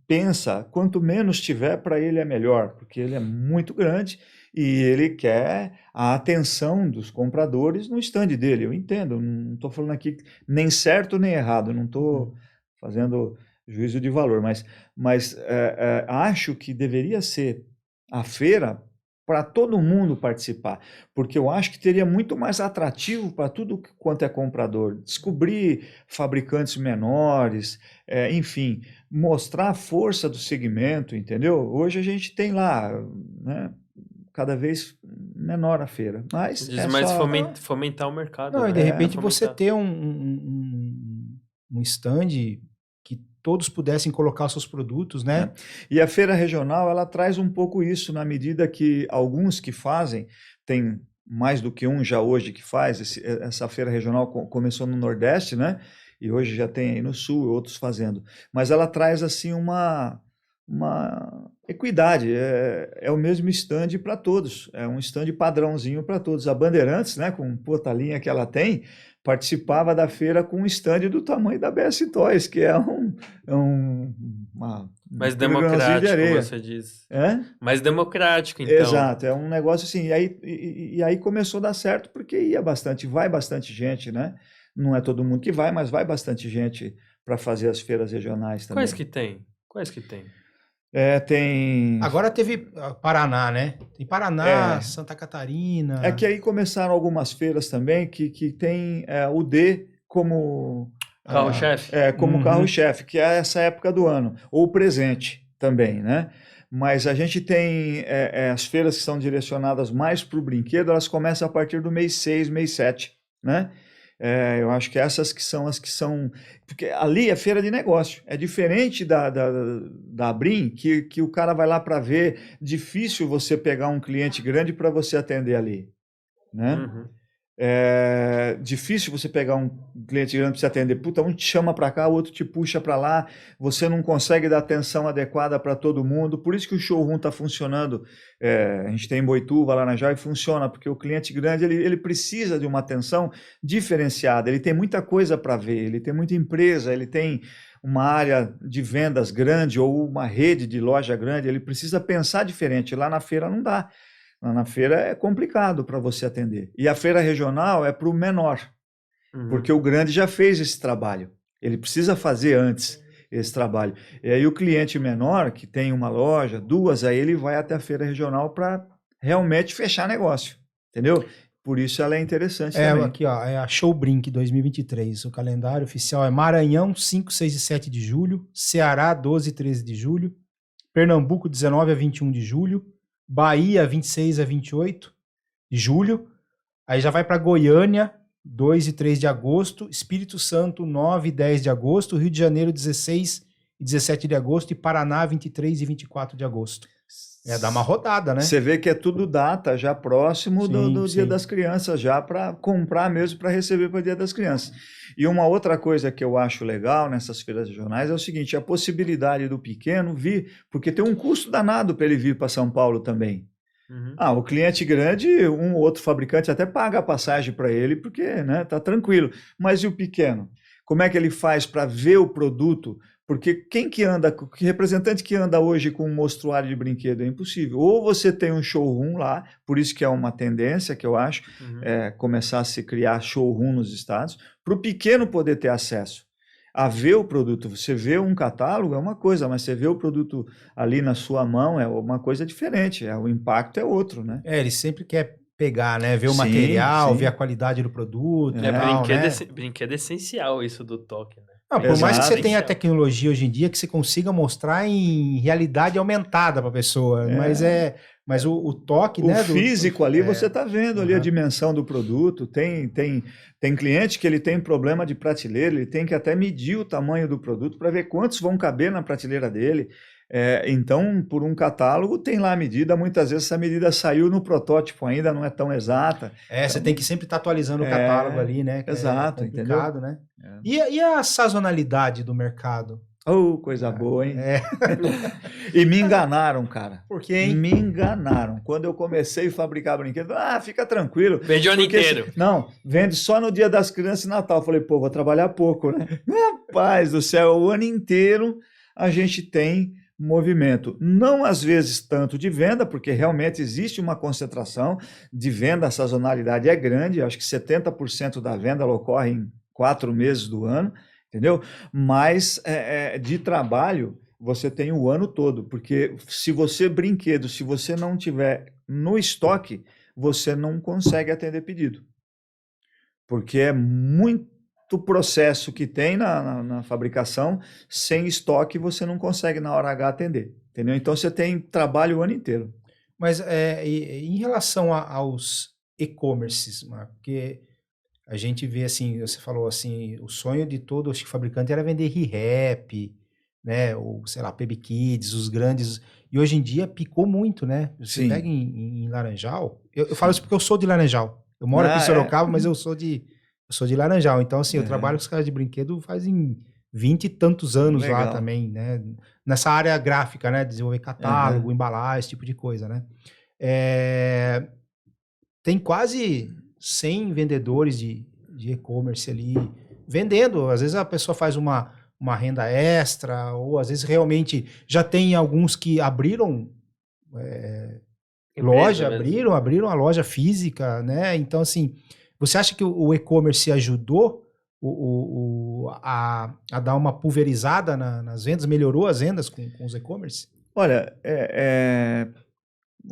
pensa, quanto menos tiver, para ele é melhor, porque ele é muito grande e ele quer a atenção dos compradores no stand dele. Eu entendo, não estou falando aqui nem certo nem errado, não estou fazendo juízo de valor, mas acho que deveria ser a feira para todo mundo participar, porque eu acho que teria muito mais atrativo para tudo quanto é comprador, descobrir fabricantes menores, enfim, mostrar a força do segmento, entendeu? Hoje a gente tem lá, né, cada vez menor a feira, mas fomentar o mercado. Não, né? E de repente você ter um stand que todos pudessem colocar os seus produtos, né? E a feira regional, ela traz um pouco isso, na medida que alguns que fazem, tem mais do que um já hoje que faz, essa feira regional começou no Nordeste, né? E hoje já tem aí no Sul, outros fazendo. Mas ela traz, assim, uma equidade, é o mesmo stand para todos, é um stand padrãozinho para todos. A Bandeirantes, né, com a linha que ela tem, participava da feira com um stand do tamanho da BS Toys, que é mais democrático, você diz. Mais democrático, então. Exato, é um negócio assim, e aí começou a dar certo, porque vai bastante gente, né? Não é todo mundo que vai, mas vai bastante gente para fazer as feiras regionais também. Quais que tem? Tem... Agora teve Paraná, né? Tem Paraná, Santa Catarina... É que aí começaram algumas feiras também que tem o D como... Carro-chefe? Como carro-chefe, que é essa época do ano. Ou presente também, né? Mas a gente tem as feiras que são direcionadas mais para o brinquedo, elas começam a partir do mês 6, mês 7, né? Eu acho que essas que são as que são... Porque ali é feira de negócio. É diferente da Abrim, que o cara vai lá para ver. Difícil você pegar um cliente grande para você atender ali, né? É difícil você pegar um cliente grande para você atender. Um te chama para cá, o outro te puxa para lá. Você não consegue dar atenção adequada para todo mundo. Por isso que o showroom está funcionando. A gente tem em Boituva, Laranjal, e funciona, porque o cliente grande ele precisa de uma atenção diferenciada. Ele tem muita coisa para ver, ele tem muita empresa, ele tem uma área de vendas grande ou uma rede de loja grande. Ele precisa pensar diferente. Lá na feira não dá. Lá na feira é complicado para você atender. E a feira regional é para o menor, porque o grande já fez esse trabalho. Ele precisa fazer antes. esse trabalho. E aí o cliente menor, que tem uma loja, 2, aí ele vai até a feira regional para realmente fechar negócio, entendeu? Por isso ela é interessante também. Aqui, ó, é a Show Brink 2023. O calendário oficial é Maranhão, 5, 6 e 7 de julho, Ceará, 12 e 13 de julho, Pernambuco, 19 a 21 de julho, Bahia, 26 a 28 de julho, aí já vai para Goiânia, 2 e 3 de agosto, Espírito Santo, 9 e 10 de agosto, Rio de Janeiro, 16 e 17 de agosto e Paraná, 23 e 24 de agosto. Dá uma rodada, né? Você vê que é tudo data já próximo do Dia das Crianças, já para comprar mesmo, para receber para o Dia das Crianças. E uma outra coisa que eu acho legal nessas feiras regionais é o seguinte, a possibilidade do pequeno vir, porque tem um custo danado para ele vir para São Paulo também. O cliente grande, um ou outro fabricante até paga a passagem para ele, porque tá tranquilo. Mas e o pequeno? Como é que ele faz para ver o produto? Porque que representante que anda hoje com um mostruário de brinquedo é impossível. Ou você tem um showroom lá, por isso que é uma tendência que eu acho, começar a se criar showroom nos estados, para o pequeno poder ter acesso a ver o produto. Você vê um catálogo é uma coisa, mas você vê o produto ali na sua mão é uma coisa diferente, o impacto é outro, né? Ele sempre quer pegar, né? Ver o material, ver a qualidade do produto. Brinquedo é essencial isso do toque, né? Por mais que você tenha a tecnologia hoje em dia que você consiga mostrar em realidade aumentada para a pessoa, mas o toque, o físico ali você está vendo ali a dimensão do produto. Tem cliente que ele tem problema de prateleira, ele tem que até medir o tamanho do produto para ver quantos vão caber na prateleira dele. Então, por um catálogo, tem lá a medida. Muitas vezes essa medida saiu no protótipo, ainda não é tão exata. Você tem que sempre estar atualizando o catálogo ali, né? Exato, complicado, entendeu? né? E a sazonalidade do mercado? Coisa boa, hein? E me enganaram, cara. Por quê, hein? Me enganaram. Quando eu comecei a fabricar brinquedo, fica tranquilo. Vende o ano inteiro. Não, vende só no Dia das Crianças e Natal. Eu falei, vou trabalhar pouco, né? Rapaz do céu, o ano inteiro a gente tem movimento. Não às vezes tanto de venda, porque realmente existe uma concentração de venda, a sazonalidade é grande, acho que 70% da venda ocorre em 4 meses do ano, entendeu? Mas de trabalho você tem o ano todo, porque se você não tiver no estoque, você não consegue atender pedido, porque é muito processo que tem na fabricação, sem estoque você não consegue na hora H atender, entendeu? Então você tem trabalho o ano inteiro. Mas em relação aos e-commerces, Marco, porque a gente vê assim, você falou assim, o sonho de todo acho que fabricante era vender ReHap, né, ou sei lá, PB Kids, os grandes, e hoje em dia picou muito, né? Você pega em Laranjal, eu falo isso porque eu sou de Laranjal, eu moro aqui em Sorocaba, mas eu sou de Laranjal, então assim, eu trabalho com os caras de brinquedo fazem 20 e tantos anos lá também, né? Nessa área gráfica, né? Desenvolver catálogo, embalar, esse tipo de coisa, né? Tem quase 100 vendedores de e-commerce ali vendendo. Às vezes a pessoa faz uma renda extra, ou às vezes realmente já tem alguns que abriram loja, abriram a loja física, né? Então, assim, você acha que o e-commerce ajudou a dar uma pulverizada nas vendas, melhorou as vendas com os e-commerce? Olha,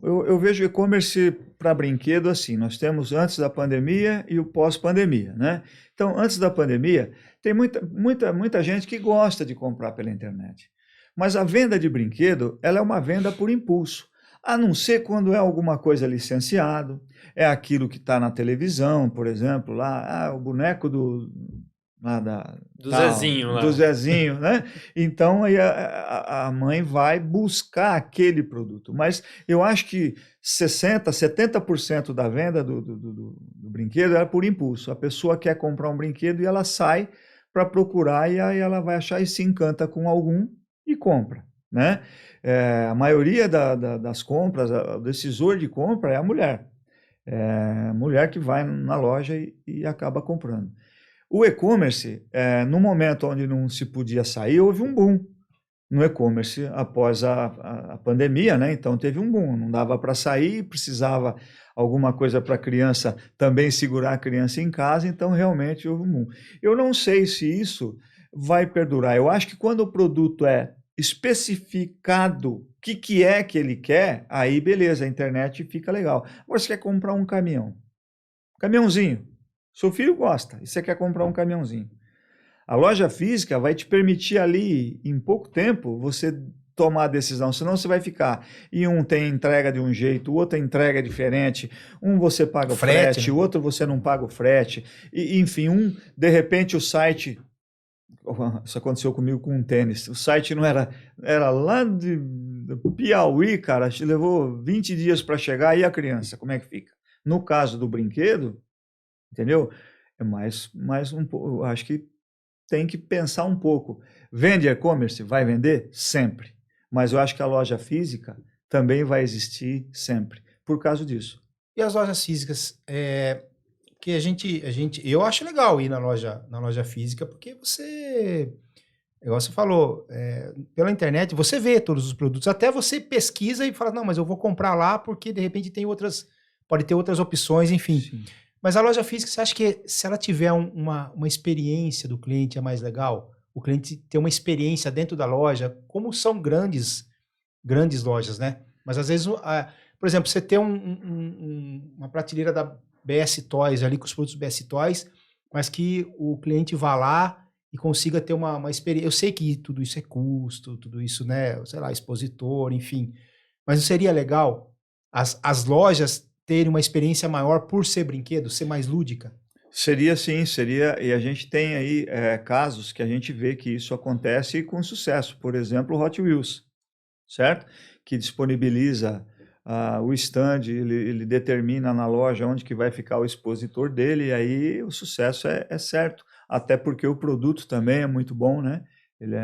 eu vejo e-commerce para brinquedo assim, nós temos antes da pandemia e o pós-pandemia, né? Então, antes da pandemia, tem muita gente que gosta de comprar pela internet, mas a venda de brinquedo, ela é uma venda por impulso, a não ser quando é alguma coisa licenciado, é aquilo que está na televisão, por exemplo, lá, o boneco do Zezinho lá. Do Zezinho, né? Então aí a mãe vai buscar aquele produto. Mas eu acho que 60%, 70% da venda do brinquedo é por impulso. A pessoa quer comprar um brinquedo e ela sai para procurar e aí ela vai achar e se encanta com algum e compra, né? A maioria das compras, o decisor de compra é a mulher. A mulher que vai na loja e acaba comprando. O e-commerce, no momento onde não se podia sair, houve um boom. no e-commerce após a pandemia, né? Então teve um boom, não dava para sair, precisava alguma coisa para a criança também segurar a criança em casa, então realmente houve um boom. Eu não sei se isso vai perdurar. Eu acho que quando o produto é especificado o que é que ele quer, aí beleza, a internet fica legal. Agora você quer comprar um caminhãozinho, seu filho gosta, e você quer comprar um caminhãozinho. A loja física vai te permitir ali, em pouco tempo, você tomar a decisão, senão você vai ficar, e um tem entrega de um jeito, o outro entrega diferente, um você paga o frete, né? o outro você não paga o frete, e, enfim, de repente o site, isso aconteceu comigo com um tênis, o site não era lá de Piauí, cara, levou 20 dias para chegar, e a criança, como é que fica? No caso do brinquedo, entendeu? É mais um pouco, acho que tem que pensar um pouco. Vende e-commerce? Vai vender? Sempre. Mas eu acho que a loja física também vai existir sempre, por causa disso. E as lojas físicas? Que eu acho legal ir na loja física, porque você, igual você falou, pela internet, você vê todos os produtos, até você pesquisa e fala, não, mas eu vou comprar lá porque de repente pode ter outras opções, enfim. Sim. Mas a loja física, você acha que se ela tiver uma experiência do cliente é mais legal? O cliente ter uma experiência dentro da loja, como são grandes lojas, né? Mas às vezes, por exemplo, você ter uma prateleira da BS Toys ali com os produtos BS Toys, mas que o cliente vá lá e consiga ter uma experiência. Eu sei que tudo isso é custo, tudo isso, né? Sei lá, expositor, enfim. Mas não seria legal as lojas terem uma experiência maior por ser brinquedo, ser mais lúdica? Seria sim, seria. E a gente tem aí casos que a gente vê que isso acontece com sucesso. Por exemplo, o Hot Wheels, certo? Que disponibiliza o stand, ele determina na loja onde que vai ficar o expositor dele, e aí o sucesso é certo. Até porque o produto também é muito bom, né? Ele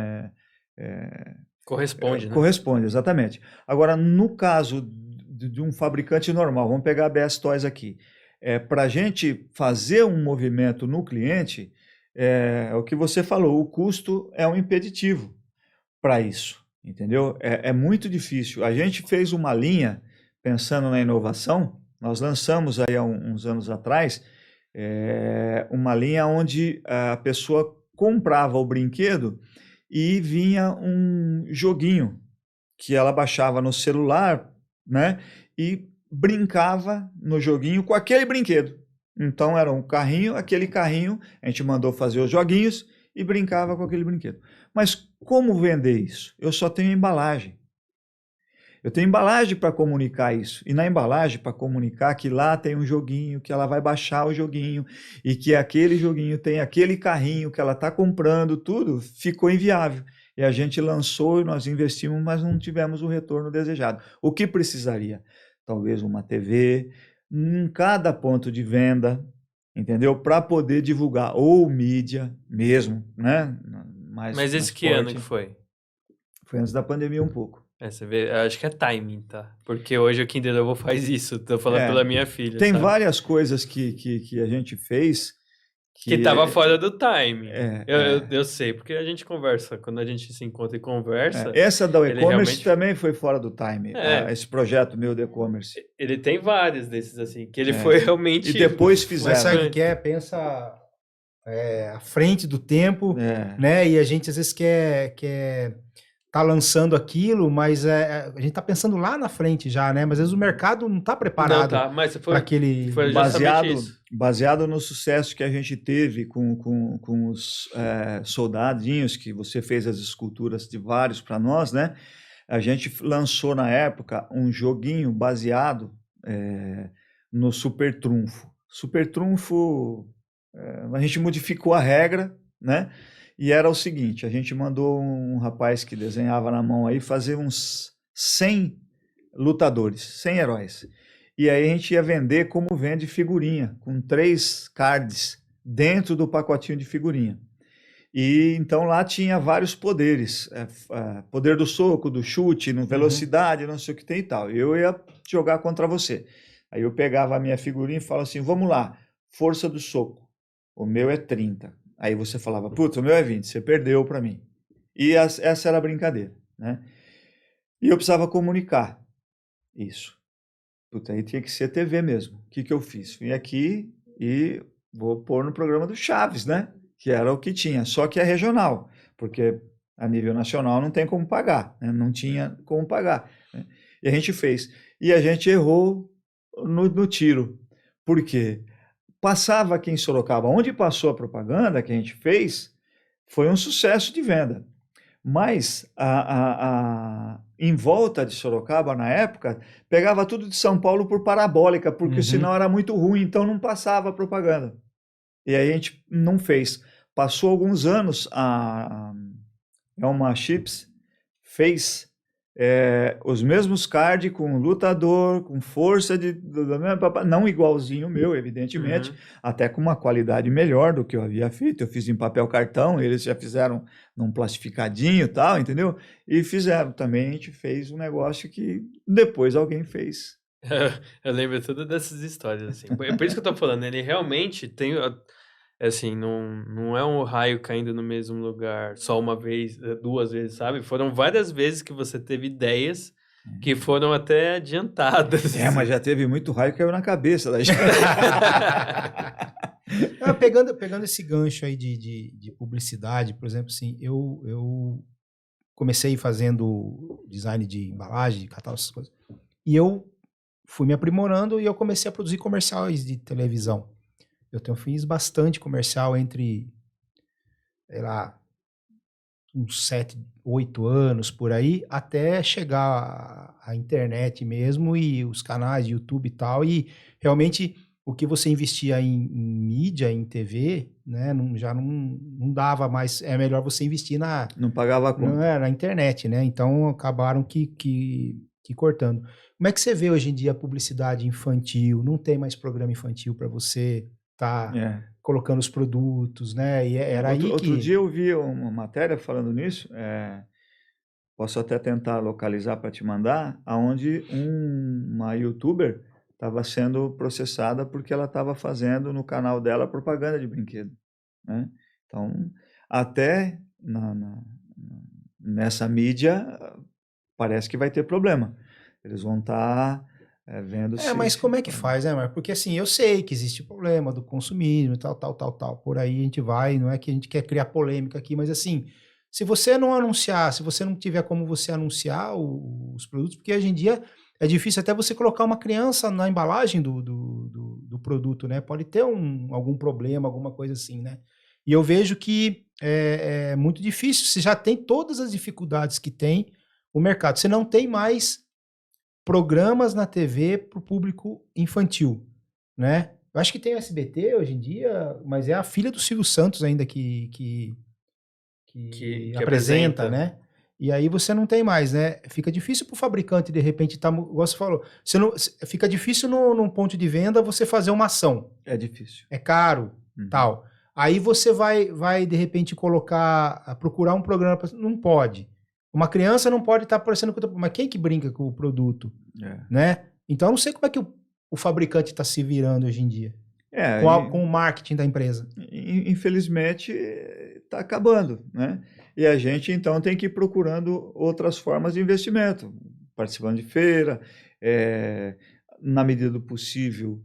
Corresponde, né? Corresponde, exatamente. Agora, no caso de um fabricante normal, vamos pegar a BS Toys aqui, para a gente fazer um movimento no cliente, é o que você falou, o custo é um impeditivo para isso, entendeu? É muito difícil. A gente fez uma linha, pensando na inovação, nós lançamos aí há uns anos atrás, uma linha onde a pessoa comprava o brinquedo e vinha um joguinho que ela baixava no celular, né? E brincava no joguinho com aquele brinquedo. Então era um carrinho, aquele carrinho, a gente mandou fazer os joguinhos e brincava com aquele brinquedo. Mas como vender isso? Eu só tenho embalagem. Eu tenho embalagem para comunicar isso. E na embalagem, para comunicar que lá tem um joguinho, que ela vai baixar o joguinho, e que aquele joguinho tem aquele carrinho que ela está comprando, tudo ficou inviável. E a gente lançou e nós investimos, mas não tivemos o retorno desejado. O que precisaria? Talvez uma TV, em cada ponto de venda, entendeu? Para poder divulgar, ou mídia mesmo, né? Mas esse que ano que foi? Foi antes da pandemia um pouco. Você vê, eu acho que é timing, tá? Porque hoje o Kinder Ovo faz isso, tô falando pela minha filha, tem sabe? várias coisas que a gente fez que tava fora do timing. Eu sei, porque a gente conversa, quando a gente se encontra e conversa... Essa da e-commerce realmente... também foi fora do timing, esse projeto meu de e-commerce. Ele tem vários desses, assim, que ele foi realmente... E depois fizeram. Mas sabe o que pensa à frente do tempo, né? E a gente às vezes quer tá lançando aquilo, mas a gente tá pensando lá na frente já, né? Mas às vezes o mercado não tá preparado para aquele... Foi baseado no sucesso que a gente teve com os soldadinhos, que você fez as esculturas de vários para nós, né? A gente lançou na época um joguinho baseado no Super Trunfo. Super Trunfo, a gente modificou a regra, né? E era o seguinte, a gente mandou um rapaz que desenhava na mão aí fazer uns 100 lutadores, 100 heróis. E aí a gente ia vender como vende figurinha, com 3 cards dentro do pacotinho de figurinha. E então lá tinha vários poderes, poder do soco, do chute, velocidade, não sei o que tem e tal. Eu ia jogar contra você. Aí eu pegava a minha figurinha e falava assim, vamos lá, força do soco, o meu é 30. Aí você falava, putz, o meu é 20, você perdeu para mim. E essa era a brincadeira, né? E eu precisava comunicar isso. Puta, aí tinha que ser TV mesmo. O que que eu fiz? Vim aqui e vou pôr no programa do Chaves, né? Que era o que tinha, só que é regional, porque a nível nacional não tem como pagar, né? Não tinha como pagar, né? E a gente fez. E a gente errou no tiro. Por quê? Passava aqui em Sorocaba, onde passou a propaganda que a gente fez, foi um sucesso de venda. Mas em volta de Sorocaba, na época, pegava tudo de São Paulo por parabólica, porque senão era muito ruim, então não passava a propaganda. E aí a gente não fez. Passou alguns anos, a Elma Chips fez os mesmos cards com lutador, com força não igualzinho o meu, evidentemente, até com uma qualidade melhor do que eu havia feito. Eu fiz em papel cartão, eles já fizeram num plastificadinho e tal, entendeu? E fizeram também, a gente fez um negócio que depois alguém fez. Eu lembro todas dessas histórias, assim. É por isso que eu tô falando, ele realmente tem, assim, não é um raio caindo no mesmo lugar só uma vez, duas vezes, sabe? Foram várias vezes que você teve ideias que foram até adiantadas. Mas já teve muito raio que caiu na cabeça da gente. Pegando esse gancho aí de publicidade, por exemplo, assim, eu comecei fazendo design de embalagem, de catálogo, essas coisas, e eu fui me aprimorando e eu comecei a produzir comerciais de televisão. Fiz bastante comercial entre, sei lá, uns 7, 8 anos por aí, até chegar à internet mesmo e os canais de YouTube e tal, e realmente o que você investia em mídia, em TV, né, já não dava mais, é melhor você investir Não pagava a conta. na internet, né, então acabaram que cortando. Como é que você vê hoje em dia a publicidade infantil? Não tem mais programa infantil para você colocando os produtos, né? E era outro dia eu vi uma matéria falando nisso, posso até tentar localizar para te mandar, aonde uma youtuber estava sendo processada porque ela estava fazendo no canal dela propaganda de brinquedo, né? Então, até nessa mídia parece que vai ter problema. Eles vão estar vendo mas como é que faz, né, Marco? Porque assim, eu sei que existe o problema do consumismo e tal. Por aí a gente vai, não é que a gente quer criar polêmica aqui, mas assim, se você não anunciar, se você não tiver como você anunciar os produtos, porque hoje em dia é difícil até você colocar uma criança na embalagem do produto, né? Pode ter algum problema, alguma coisa assim, né? E eu vejo que é muito difícil, você já tem todas as dificuldades que tem o mercado, você não tem mais programas na TV para o público infantil, né? Eu acho que tem o SBT hoje em dia, mas é a filha do Silvio Santos ainda que apresenta, né? E aí você não tem mais, né? Fica difícil para o fabricante, de repente, igual você falou, fica difícil num ponto de venda você fazer uma ação. É difícil. É caro, tal. Aí você vai de repente, procurar um programa, não pode. Uma criança não pode estar aparecendo com o... Mas quem que brinca com o produto? Né? Então, eu não sei como é que o fabricante está se virando hoje em dia. Com o marketing da empresa. Infelizmente, está acabando, né? E a gente, então, tem que ir procurando outras formas de investimento. Participando de feira, na medida do possível,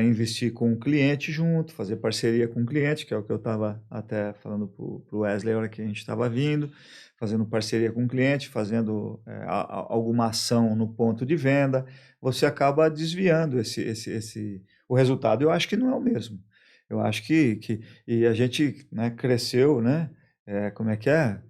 investir com o cliente junto, fazer parceria com o cliente, que é o que eu estava até falando para o Wesley, a hora que a gente estava vindo, fazendo parceria com o cliente, fazendo alguma ação no ponto de venda, você acaba desviando o resultado. Eu acho que não é o mesmo. Eu acho que e a gente, né, cresceu, né? Como é que é?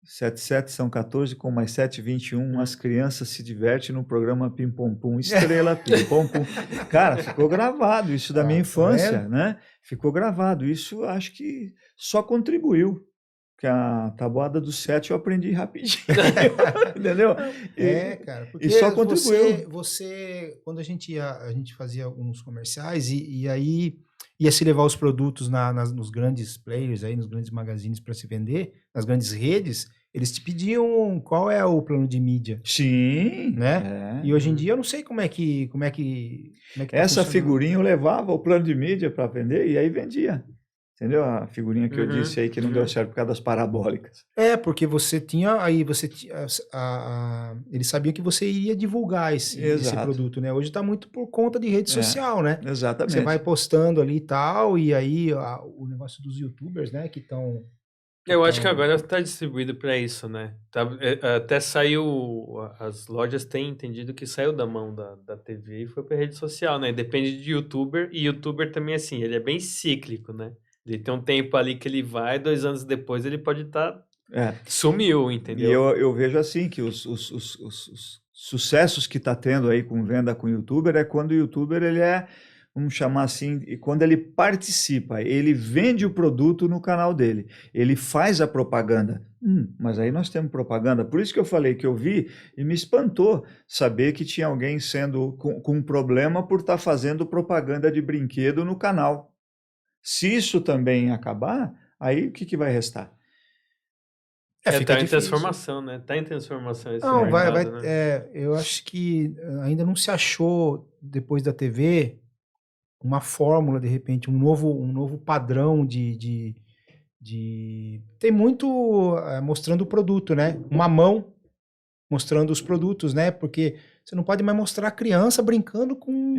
7, 7 são 14, com mais 7, 21. As crianças se divertem no programa Pim Pom Pum, Estrela Pim Pom Pum. Cara, ficou gravado isso da minha infância, né? Ficou gravado. Isso acho que só contribuiu. Porque a tabuada do 7 eu aprendi rapidinho. Entendeu? Cara, porque e só contribuiu. Você quando a gente fazia alguns comerciais e aí ia se levar os produtos nos grandes players, aí, nos grandes magazines para se vender, nas grandes redes, eles te pediam qual é o plano de mídia. Sim. Né? E hoje em dia eu não sei como é que tá essa figurinha eu levava o plano de mídia para vender e aí vendia. Entendeu? A figurinha que eu disse aí que não deu certo por causa das parabólicas. Porque você tinha ele sabia que você iria divulgar esse produto, né? Hoje tá muito por conta de rede social, né? Exatamente. Você vai postando ali e tal, e aí o negócio dos YouTubers, né, que estão... Eu acho que agora está distribuído para isso, né? Até saiu, as lojas têm entendido que saiu da mão da TV e foi para rede social, né? Depende de YouTuber, e YouTuber também, assim, ele é bem cíclico, né? Ele tem um tempo ali que ele vai, 2 anos depois ele pode estar... sumiu, entendeu? E eu vejo assim, que os sucessos que está tendo aí com venda com YouTuber é quando o YouTuber, ele vamos chamar assim, quando ele participa, ele vende o produto no canal dele, ele faz a propaganda. Mas aí nós temos propaganda, por isso que eu falei que eu vi e me espantou saber que tinha alguém sendo com um problema por estar fazendo propaganda de brinquedo no canal. Se isso também acabar, aí o que vai restar? Tá em transformação, né? Tá em transformação esse mercado, né? Eu acho que ainda não se achou, depois da TV, uma fórmula, de repente, um novo padrão de... Tem muito mostrando o produto, né? Uma mão mostrando os produtos, né? Porque você não pode mais mostrar a criança brincando com...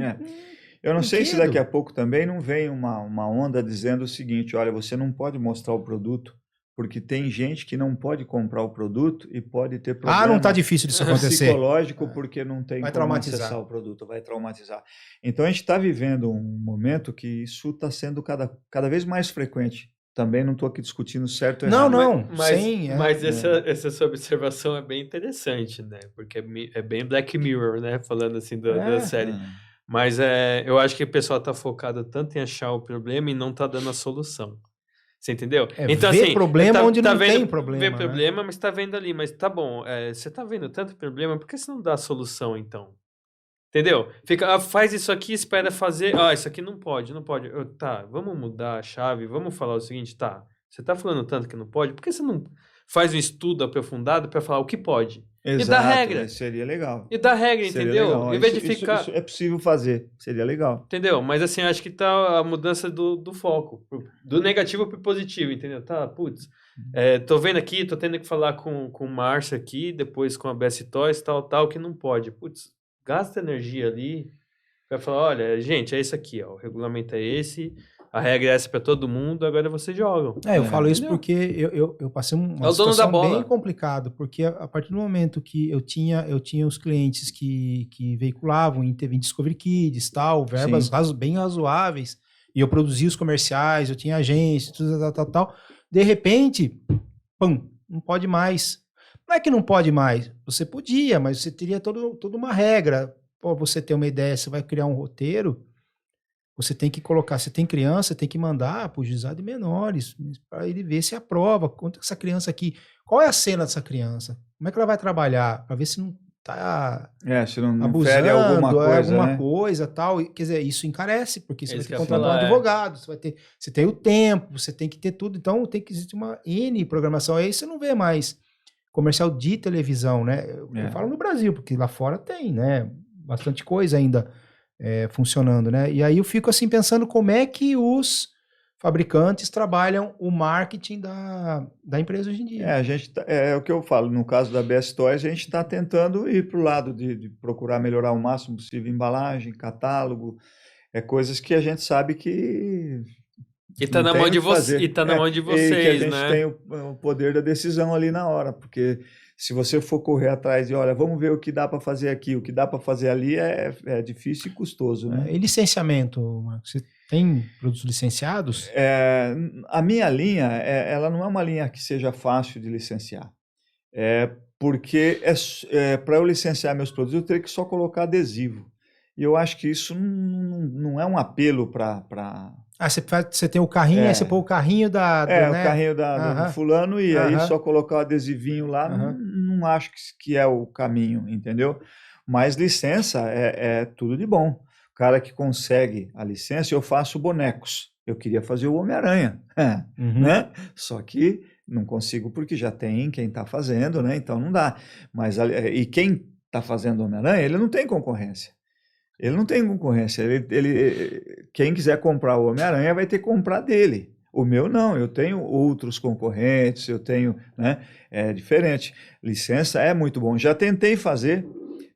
Eu não sei se daqui a pouco também não vem uma onda dizendo o seguinte, olha, você não pode mostrar o produto, porque tem gente que não pode comprar o produto e pode ter problema não tá difícil disso acontecer. Psicológico, porque não tem como acessar o produto, vai traumatizar. Então a gente está vivendo um momento que isso está sendo cada vez mais frequente. Também não estou aqui discutindo certo ou errado. Mas essa sua observação é bem interessante, né? Porque é bem Black Mirror, né? Falando assim da série. Mas eu acho que o pessoal está focado tanto em achar o problema e não está dando a solução. Você entendeu? Então, ver assim, problema onde não tem problema. Vê problema, mas tá vendo ali. Mas tá bom, você tá vendo tanto problema, por que você não dá a solução, então? Entendeu? Faz isso aqui, espera fazer. Isso aqui não pode. Tá, vamos mudar a chave, vamos falar o seguinte, tá, você tá falando tanto que não pode, por que você não faz um estudo aprofundado para falar o que pode? Exato, e dá regra. Seria legal. E dá regra, entendeu? Legal. Em vez de ficar... Isso é possível fazer, seria legal. Entendeu? Mas assim, acho que tá a mudança do foco, do negativo pro positivo, entendeu? Tá, putz, tô vendo aqui, tô tendo que falar com o Márcio aqui, depois com a BS Toys, tal, que não pode. Putz, gasta energia ali pra falar, olha, gente, é isso aqui, ó, o regulamento é esse, a regra é essa pra todo mundo, agora vocês jogam. Eu falo isso porque eu passei uma situação bem complicada, porque a partir do momento que eu tinha os clientes que veiculavam em TV Discovery Kids, tal, verbas bem razoáveis, e eu produzia os comerciais, eu tinha agência, tudo, tal, de repente, não pode mais. Não é que não pode mais, você podia, mas você teria toda uma regra. Pô, você ter uma ideia, você vai criar um roteiro, você tem que colocar, você tem criança, tem que mandar para o juizado de menores, para ele ver se aprova, quanto essa criança aqui, qual é a cena dessa criança, como é que ela vai trabalhar, para ver se não está se não abusando, alguma coisa, tal, quer dizer, isso encarece, porque você vai ter que contratar um advogado, você tem o tempo, você tem que ter tudo, então tem que existir uma N programação, aí você não vê mais comercial de televisão, né, eu falo no Brasil, porque lá fora tem, né, bastante coisa ainda funcionando, né? E aí eu fico assim pensando como é que os fabricantes trabalham o marketing da empresa hoje em dia. A gente é o que eu falo, no caso da BS Toys, a gente está tentando ir para o lado de procurar melhorar o máximo possível embalagem, catálogo, coisas que a gente sabe que... E tá na mão de vocês, que a gente tem o poder da decisão ali na hora, porque... Se você for correr atrás e, olha, vamos ver o que dá para fazer aqui, o que dá para fazer ali, é difícil e custoso, né? E licenciamento, Marcos? Você tem produtos licenciados? A minha linha, ela não é uma linha que seja fácil de licenciar. Porque para eu licenciar meus produtos, eu teria que só colocar adesivo. E eu acho que isso não é um apelo para... você tem o carrinho, aí você põe o carrinho o carrinho do fulano e aí só colocar o adesivinho lá, não acho que é o caminho, entendeu? Mas licença é tudo de bom. O cara que consegue a licença, eu faço bonecos. Eu queria fazer o Homem-Aranha, né? Só que não consigo porque já tem quem está fazendo, né? Então não dá. E quem está fazendo o Homem-Aranha, ele não tem concorrência. Ele não tem concorrência. Quem quiser comprar o Homem-Aranha vai ter que comprar dele. O meu não, eu tenho outros concorrentes, eu tenho, né? É diferente. Licença é muito bom. Já tentei fazer,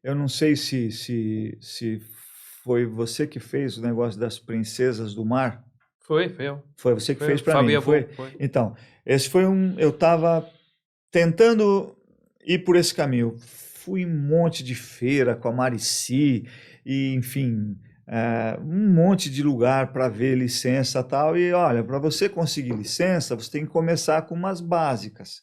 eu não sei se foi você que fez o negócio das princesas do mar. Foi eu. Foi você que Foi fez eu. para mim, Fabia não foi? foi. Então, esse foi eu estava tentando ir por esse caminho. Fui um monte de feira com a Marici, e enfim, um monte de lugar para ver licença e tal. E olha, para você conseguir licença, você tem que começar com umas básicas.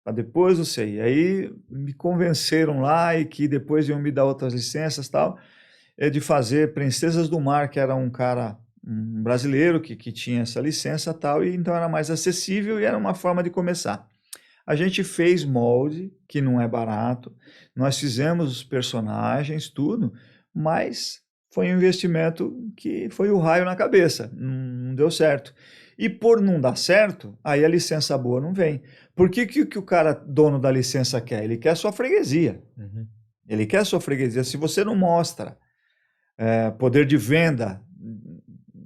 Para depois você ir. Aí me convenceram lá e que depois iam me dar outras licenças e tal, de fazer Princesas do Mar, que era um cara, um brasileiro que tinha essa licença e tal, e então era mais acessível e era uma forma de começar. A gente fez molde, que não é barato, nós fizemos os personagens, tudo, mas foi um investimento que foi o raio na cabeça, não deu certo. E por não dar certo, aí a licença boa não vem. Por que o cara, dono da licença, quer? Ele quer a sua freguesia. Uhum. Ele quer a sua freguesia. Se você não mostra poder de venda,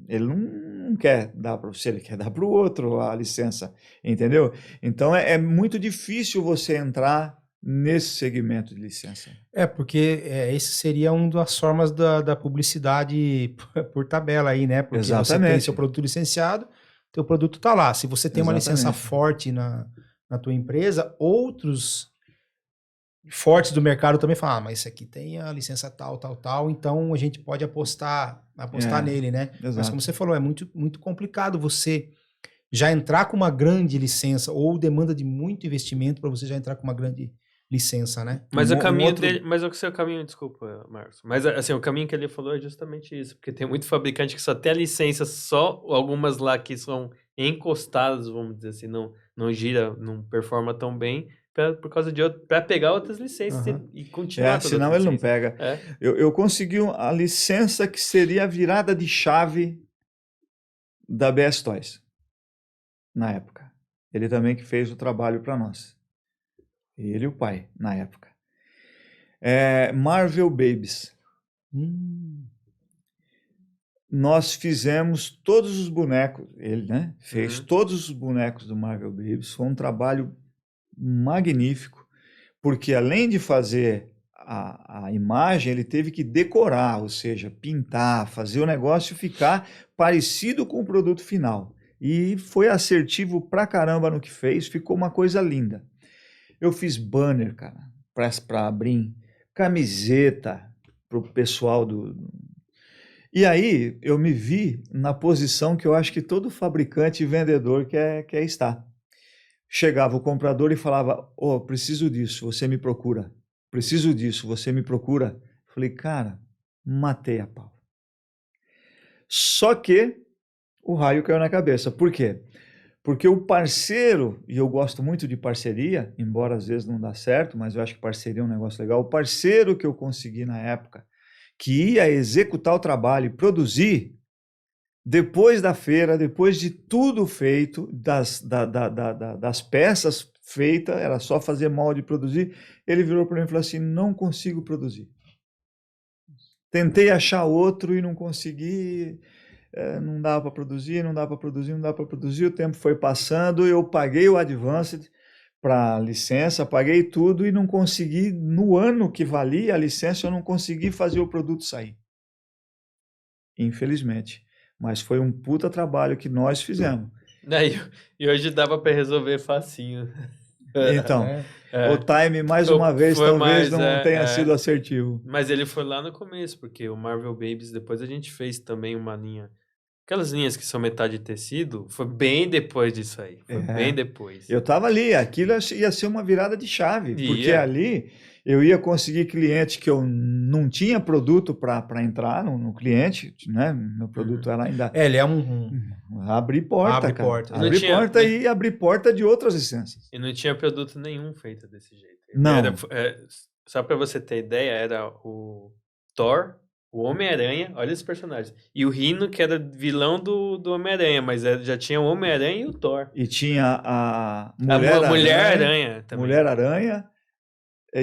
ele não quer dar para você, ele quer dar para o outro a licença, entendeu? Então é muito difícil você entrar nesse segmento de licença. Porque esse seria uma das formas da publicidade por tabela aí, né? Porque você tem Exatamente. seu produto licenciado, teu produto está lá. Se você tem uma licença Exatamente. forte na tua empresa, outros fortes do mercado também falam, mas isso aqui tem a licença tal, então a gente pode apostar nele, né? Exato. Mas como você falou, é muito, muito complicado você já entrar com uma grande licença ou demanda de muito investimento para você já entrar com uma grande licença, né? Mas o caminho dele, mas o seu caminho, desculpa, Marcos, mas assim, o caminho que ele falou é justamente isso, porque tem muito fabricante que só tem a licença, só algumas lá que são encostadas, vamos dizer assim, não gira, não performa tão bem, por causa de para pegar outras licenças e continuar. Senão ele não pega. Eu consegui a licença que seria a virada de chave da BS Toys na época. Ele também que fez o trabalho para nós. Ele e o pai, na época. Marvel Babies. Nós fizemos todos os bonecos, ele, né? Fez todos os bonecos do Marvel Babies. Foi um trabalho magnífico, porque além de fazer a imagem, ele teve que decorar, ou seja, pintar, fazer o negócio ficar parecido com o produto final. E foi assertivo pra caramba no que fez, ficou uma coisa linda. Eu fiz banner, cara, para abrir, camiseta pro pessoal E aí eu me vi na posição que eu acho que todo fabricante e vendedor quer estar. Chegava o comprador e falava, preciso disso, você me procura. Preciso disso, você me procura. Falei, cara, matei a pau. Só que o raio caiu na cabeça. Por quê? Porque o parceiro, e eu gosto muito de parceria, embora às vezes não dá certo, mas eu acho que parceria é um negócio legal. O parceiro que eu consegui na época, que ia executar o trabalho e produzir, depois da feira, depois de tudo feito, das peças feitas, era só fazer molde e produzir, ele virou para mim e falou assim, não consigo produzir. Tentei achar outro e não consegui, não dava para produzir, o tempo foi passando, eu paguei o Advanced para licença, paguei tudo e não consegui, no ano que valia a licença, eu não consegui fazer o produto sair. Infelizmente. Mas foi um puta trabalho que nós fizemos. E hoje dava para resolver facinho. Então, o time, mais uma vez, talvez não tenha sido assertivo. Mas ele foi lá no começo, porque o Marvel Babies, depois a gente fez também uma linha. Aquelas linhas que são metade de tecido, foi bem depois disso aí. Foi bem depois. Eu tava ali, aquilo ia ser uma virada de chave, porque ali eu ia conseguir cliente que eu não tinha produto para entrar no cliente, né? Meu produto era ainda... ele é abrir porta, abre cara. porta. Abrir porta e abrir porta de outras licenças. E não tinha produto nenhum feito desse jeito. Não. Só para você ter ideia, era o Thor, o Homem-Aranha, olha esses personagens. E o Rhino, que era vilão do Homem-Aranha, mas já tinha o Homem-Aranha e o Thor. E tinha a Mulher-Aranha também. Mulher-Aranha.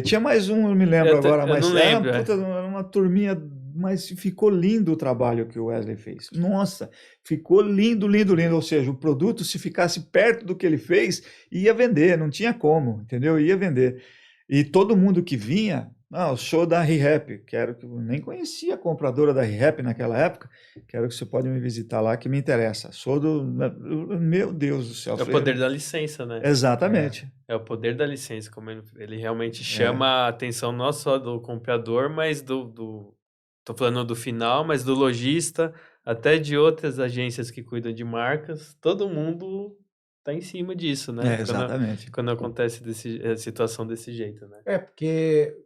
Tinha mais um, não me lembro agora, mas não lembro, era uma turminha mas ficou lindo o trabalho que o Wesley fez. Nossa, ficou lindo, lindo, lindo. Ou seja, o produto, se ficasse perto do que ele fez, ia vender, não tinha como, entendeu? Ia vender. E todo mundo que vinha, eu sou da ReHap, quero que eu nem conhecia a compradora da ReHap naquela época, quero que você pode me visitar lá, que me interessa. Sou do... Meu Deus do céu. É o poder da licença, né? Exatamente. É o poder da licença, como ele realmente chama a atenção não só do comprador, mas tô falando do final, mas do lojista, até de outras agências que cuidam de marcas. Todo mundo tá em cima disso, né? Exatamente. Quando acontece a situação desse jeito, né? Porque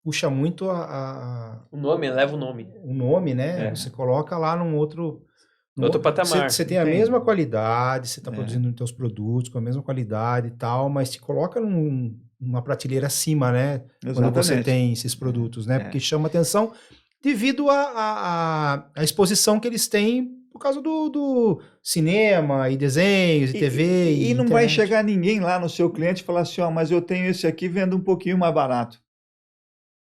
puxa muito o nome, eleva o nome. O nome, né? Você coloca lá num outro patamar. Você tem a mesma qualidade, você está produzindo os teus produtos com a mesma qualidade e tal, mas te coloca numa prateleira acima, né? Exatamente. Quando você tem esses produtos, né? Porque chama atenção devido à exposição que eles têm por causa do cinema e desenhos e TV. E não vai chegar ninguém lá no seu cliente e falar assim, mas eu tenho esse aqui, vendo um pouquinho mais barato.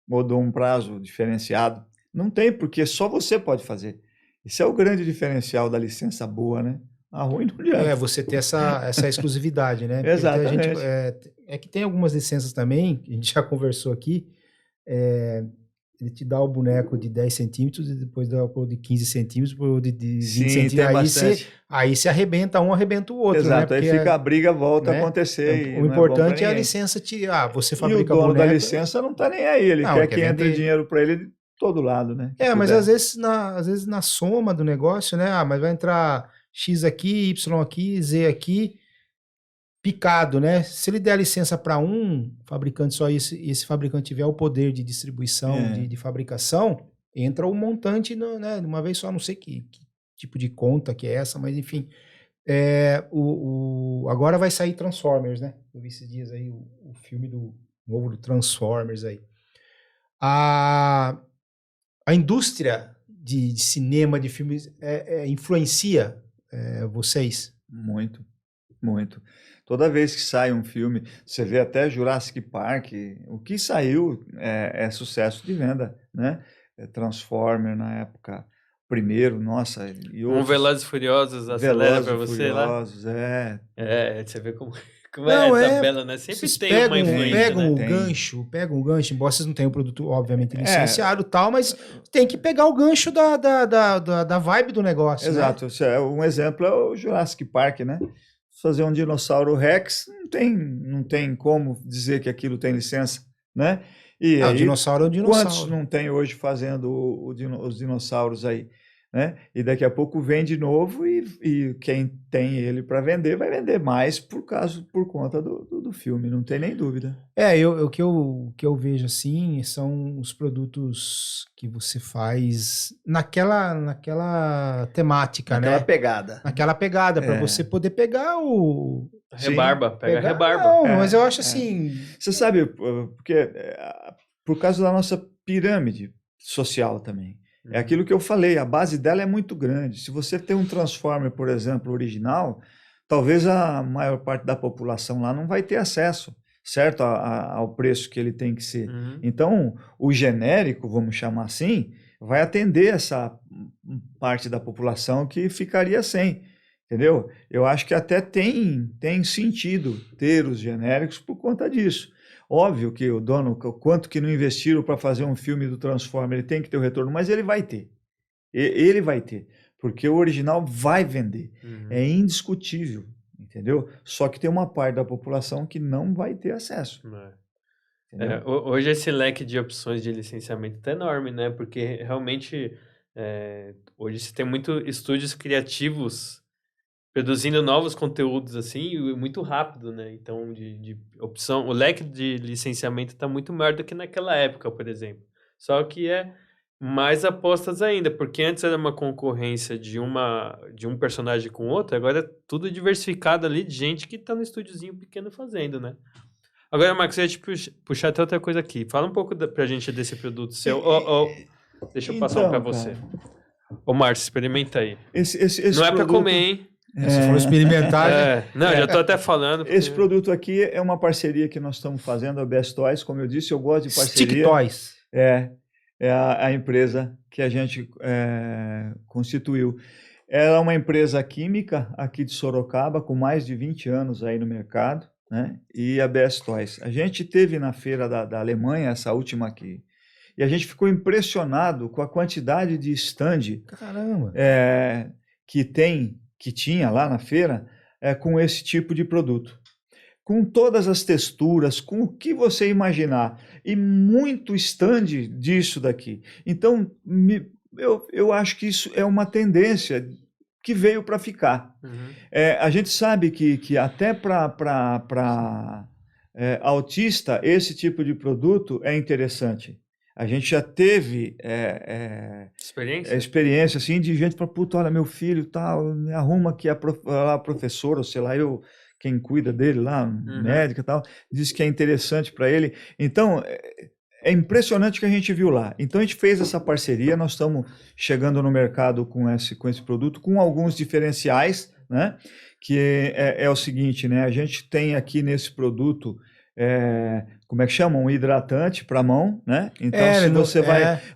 Ou dou um prazo diferenciado. Não tem, porque só você pode fazer. Esse é o grande diferencial da licença boa, né? A ruim não adianta. Você ter essa exclusividade, né? Exatamente. É que tem algumas licenças também, que a gente já conversou aqui, ele te dá o boneco de 10 centímetros e depois dá o de 15 centímetros, o de 20 centímetros. Aí se arrebenta um, arrebenta o outro. Exato, né? Porque aí fica a briga, volta a acontecer. O importante é a licença você fabrica o dono boneco, da licença não está nem aí, ele quer que entre dinheiro para ele de todo lado, né? Mas às vezes na soma do negócio, né? Mas vai entrar X aqui, Y aqui, Z aqui, picado, né? Se ele der a licença para um fabricante só e esse fabricante tiver o poder de distribuição, de fabricação, entra o montante, né? De uma vez só, não sei que tipo de conta que é essa, mas enfim. Agora vai sair Transformers, né? Eu vi esses dias aí o filme novo do Transformers aí. A indústria de cinema, de filmes, influencia vocês? Muito, muito. Toda vez que sai um filme, você vê até Jurassic Park, o que saiu é sucesso de venda, né? Transformer na época, primeiro, nossa. E Velozes e Furiosos acelera para você Furiosos, lá? Você vê como não, é a tabela, né? Sempre tem uma influência, pegam o gancho, embora vocês não tenham o produto, obviamente, licenciado e tal, mas tem que pegar o gancho da vibe do negócio. Exato. Né? Um exemplo é o Jurassic Park, né? Fazer um dinossauro Rex, não tem como dizer que aquilo tem licença, né? E o dinossauro é um dinossauro. Quantos não tem hoje fazendo os dinossauros aí? Né? E daqui a pouco vem de novo e quem tem ele para vender vai vender mais por conta do filme, não tem nem dúvida. O que eu vejo assim são os produtos que você faz naquela temática, naquela pegada, para você poder pegar o... Rebarba. Não, mas eu acho assim... Você sabe, porque por causa da nossa pirâmide social também. É aquilo que eu falei, a base dela é muito grande. Se você tem um Transformer, por exemplo, original, talvez a maior parte da população lá não vai ter acesso, certo? Ao preço que ele tem que ser. Então, o genérico, vamos chamar assim, vai atender essa parte da população que ficaria sem, entendeu? Eu acho que até tem sentido ter os genéricos por conta disso. Óbvio que o dono, quanto que não investiram para fazer um filme do Transformer, ele tem que ter o retorno, mas ele vai ter. Ele vai ter, porque o original vai vender. É indiscutível, entendeu? Só que tem uma parte da população que não vai ter acesso. Hoje esse leque de opções de licenciamento é enorme, né? Porque realmente hoje você tem muitos estúdios criativos produzindo novos conteúdos assim, muito rápido, né? Então, de opção, o leque de licenciamento está muito maior do que naquela época, por exemplo. Só que mais apostas ainda, porque antes era uma concorrência de um personagem com outro, agora é tudo diversificado ali de gente que está no estúdiozinho pequeno fazendo, né? Agora, Marcos, eu ia te puxar até outra coisa aqui. Fala um pouco pra gente desse produto seu. Deixa eu passar um para você. Ô, Márcio, experimenta aí. Esse não é para comer, hein? Se for experimentar... Não, já estou até falando. Porque... Esse produto aqui é uma parceria que nós estamos fazendo, a Best Toys, como eu disse, eu gosto de parceria. Stick Toys. é a empresa que a gente constituiu. Ela é uma empresa química aqui de Sorocaba, com mais de 20 anos aí no mercado, né? E a BS Toys. A gente teve na feira da Alemanha, essa última aqui, e a gente ficou impressionado com a quantidade de stand Caramba. que tinha lá na feira com esse tipo de produto. Com todas as texturas, com o que você imaginar. E muito stand disso daqui. Então, eu acho que isso é uma tendência que veio para ficar. Uhum. A gente sabe que até para autista, esse tipo de produto é interessante. A gente já teve experiência assim, de gente para, puta, olha, meu filho, tal, me arruma que a professora, ou sei lá, quem cuida dele lá, médica e tal, disse que é interessante para ele. Então, é impressionante o que a gente viu lá. Então, a gente fez essa parceria, nós estamos chegando no mercado com esse produto, com alguns diferenciais, né? Que é o seguinte, né? A gente tem aqui nesse produto, como é que chama? Um hidratante para a mão, né? Então,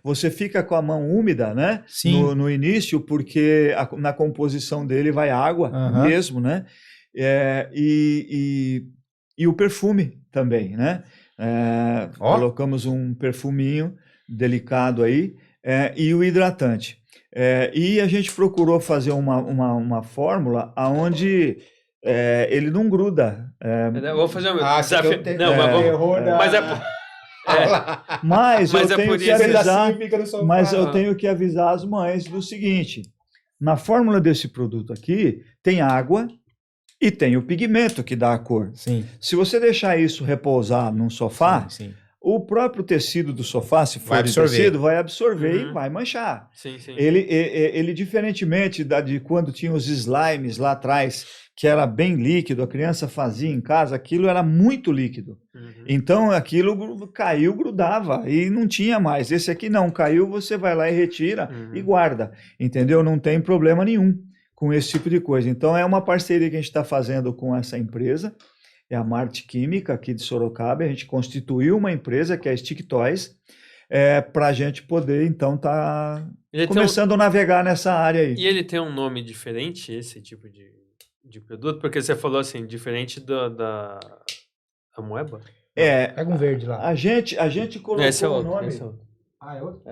você fica com a mão úmida, né? Sim. No início, porque na composição dele vai água mesmo, né? E o perfume também, né? Colocamos um perfuminho delicado aí e o hidratante. E a gente procurou fazer uma fórmula onde ele não gruda. Eu vou fazer o meu desafio. Mas eu tenho que avisar, mas eu Ah. tenho que avisar as mães do seguinte: na fórmula desse produto aqui tem água e tem o pigmento que dá a cor. Sim. Se você deixar isso repousar num sofá, sim. o próprio tecido do sofá, se for de tecido, vai absorver e vai manchar. Sim, sim. Ele diferentemente de quando tinha os slimes lá atrás, que era bem líquido, a criança fazia em casa, aquilo era muito líquido. Então, aquilo caiu, grudava e não tinha mais. Esse aqui não, caiu, você vai lá e retira e guarda. Entendeu? Não tem problema nenhum com esse tipo de coisa. Então, é uma parceria que a gente está fazendo com essa empresa, é a Marte Química, aqui de Sorocaba. A gente constituiu uma empresa, que é a Stick Toys, para a gente poder, então, estar começando a navegar nessa área aí. E ele tem um nome diferente, esse tipo de produto? Porque você falou assim, diferente da Amoeba? Pega um verde lá. A gente colocou o nome... Esse é outro. É outro?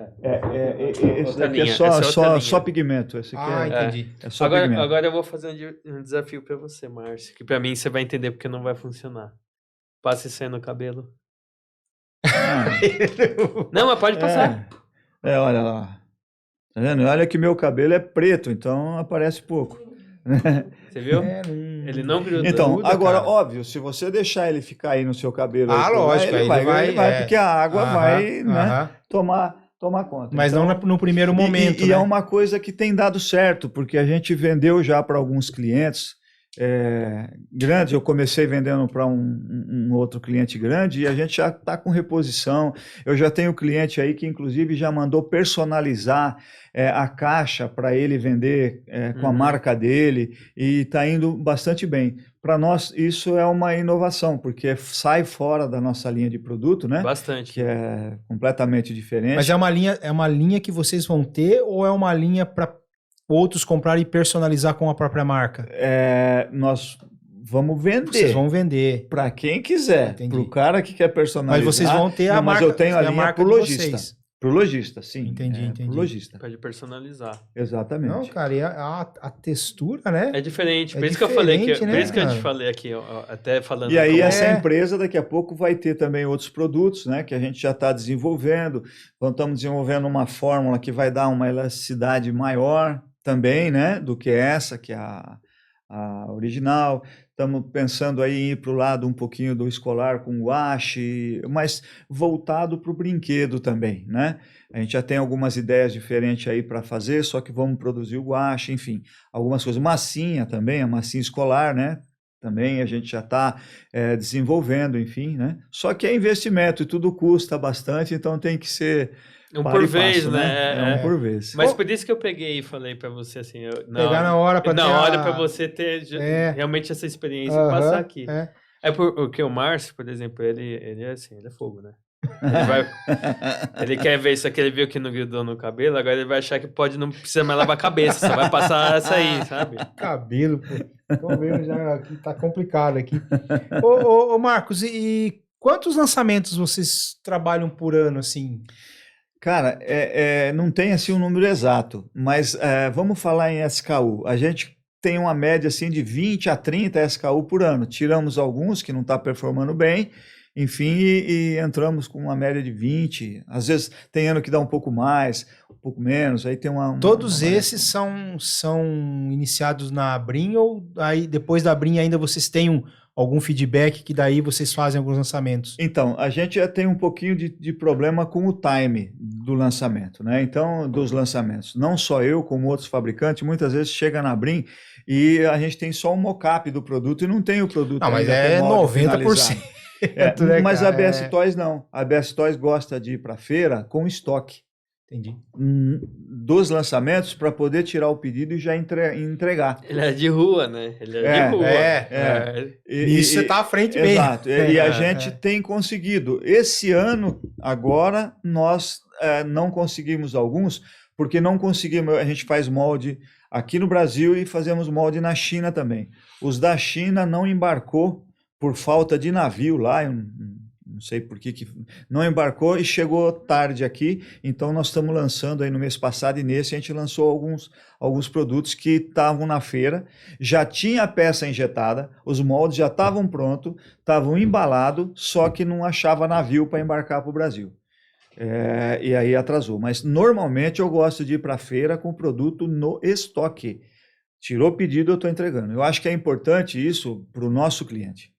Esse daqui é só pigmento. Esse aqui entendi. É só pigmento. Agora eu vou fazer um desafio para você, Márcio, que para mim você vai entender porque não vai funcionar. Passe isso aí no cabelo. Não, mas pode passar. Olha lá. Tá vendo? Olha que meu cabelo é preto, então aparece pouco. Você viu? Ele não gruda. Então, agora, óbvio, se você deixar ele ficar aí no seu cabelo... lógico, ele vai porque a água vai tomar conta. Mas então, não no primeiro momento, E é uma coisa que tem dado certo, porque a gente vendeu já para alguns clientes grandes. Eu comecei vendendo para um outro cliente grande e a gente já está com reposição. Eu já tenho cliente aí que, inclusive, já mandou personalizar a caixa para ele vender com a marca dele e está indo bastante bem. Para nós, isso é uma inovação, porque sai fora da nossa linha de produto, né? Bastante. Que é completamente diferente. Mas é uma linha que vocês vão ter ou é uma linha para outros comprar e personalizar com a própria marca? Nós vamos vender. Vocês vão vender. Para quem quiser. Para o cara que quer personalizar. Mas vocês vão ter a marca. Mas eu tenho a linha para o lojista. Para o lojista, sim. Entendi. Para o lojista. Pode personalizar. Exatamente. Não, cara, e a textura, né? É diferente. Por isso que eu falei aqui. Né, por isso que eu te falei aqui, até falando. E aí essa empresa daqui a pouco vai ter também outros produtos, né? Que a gente já está desenvolvendo. Então, estamos desenvolvendo uma fórmula que vai dar uma elasticidade maior também, né? Do que essa, que é a original. Estamos pensando aí em ir para o lado um pouquinho do escolar com guache, mas voltado para o brinquedo também, né? A gente já tem algumas ideias diferentes aí para fazer, só que vamos produzir o guache, enfim, algumas coisas. Massinha também, a massinha escolar, né? Também a gente já está desenvolvendo, enfim, né? Só que é investimento e tudo custa bastante, então tem que ser... Um por vez, né? Um por vez. Mas por isso que eu peguei e falei para você assim... Pegar na hora para você ter realmente essa experiência e passar aqui. Porque o Márcio, por exemplo, ele é assim, ele é fogo, né? Ele quer ver isso aqui, ele viu que não grudou no cabelo, agora ele vai achar que não precisa mais lavar a cabeça, só vai passar essa aí, sabe? Cabelo, pô. Tô vendo já que tá complicado aqui. Ô, Marcos, e quantos lançamentos vocês trabalham por ano, assim? Cara, não tem assim um número exato, mas vamos falar em SKU. A gente tem uma média assim de 20 a 30 SKU por ano. Tiramos alguns que não estão performando bem, enfim, e entramos com uma média de 20. Às vezes tem ano que dá um pouco mais, um pouco menos. Aí tem Todos esses são iniciados na Brim, ou aí depois da Brim ainda vocês têm algum feedback que daí vocês fazem alguns lançamentos? Então, a gente já tem um pouquinho de problema com o time do lançamento, né? Então, dos lançamentos. Não só eu, como outros fabricantes, muitas vezes chega na Brim e a gente tem só um mock-up do produto e não tem o produto. Não, mas ainda é com molde 90%. finalizado. Né, mas cara? a BS Toys não. A BS Toys gosta de ir para a feira com estoque. Entendi. Dos lançamentos para poder tirar o pedido e já entregar. Ele é de rua, né? Ele é de rua. Isso você tá à frente mesmo. Exato. E a gente tem conseguido. Esse ano, agora, nós não conseguimos alguns, porque não conseguimos. A gente faz molde aqui no Brasil e fazemos molde na China também. Os da China não embarcou por falta de navio lá, não sei por que não embarcou e chegou tarde aqui, então nós estamos lançando aí no mês passado e nesse a gente lançou alguns produtos que estavam na feira, já tinha a peça injetada, os moldes já estavam prontos, estavam embalados, só que não achava navio para embarcar para o Brasil. E aí atrasou, mas normalmente eu gosto de ir para a feira com o produto no estoque. Tirou o pedido, eu estou entregando. Eu acho que é importante isso para o nosso cliente.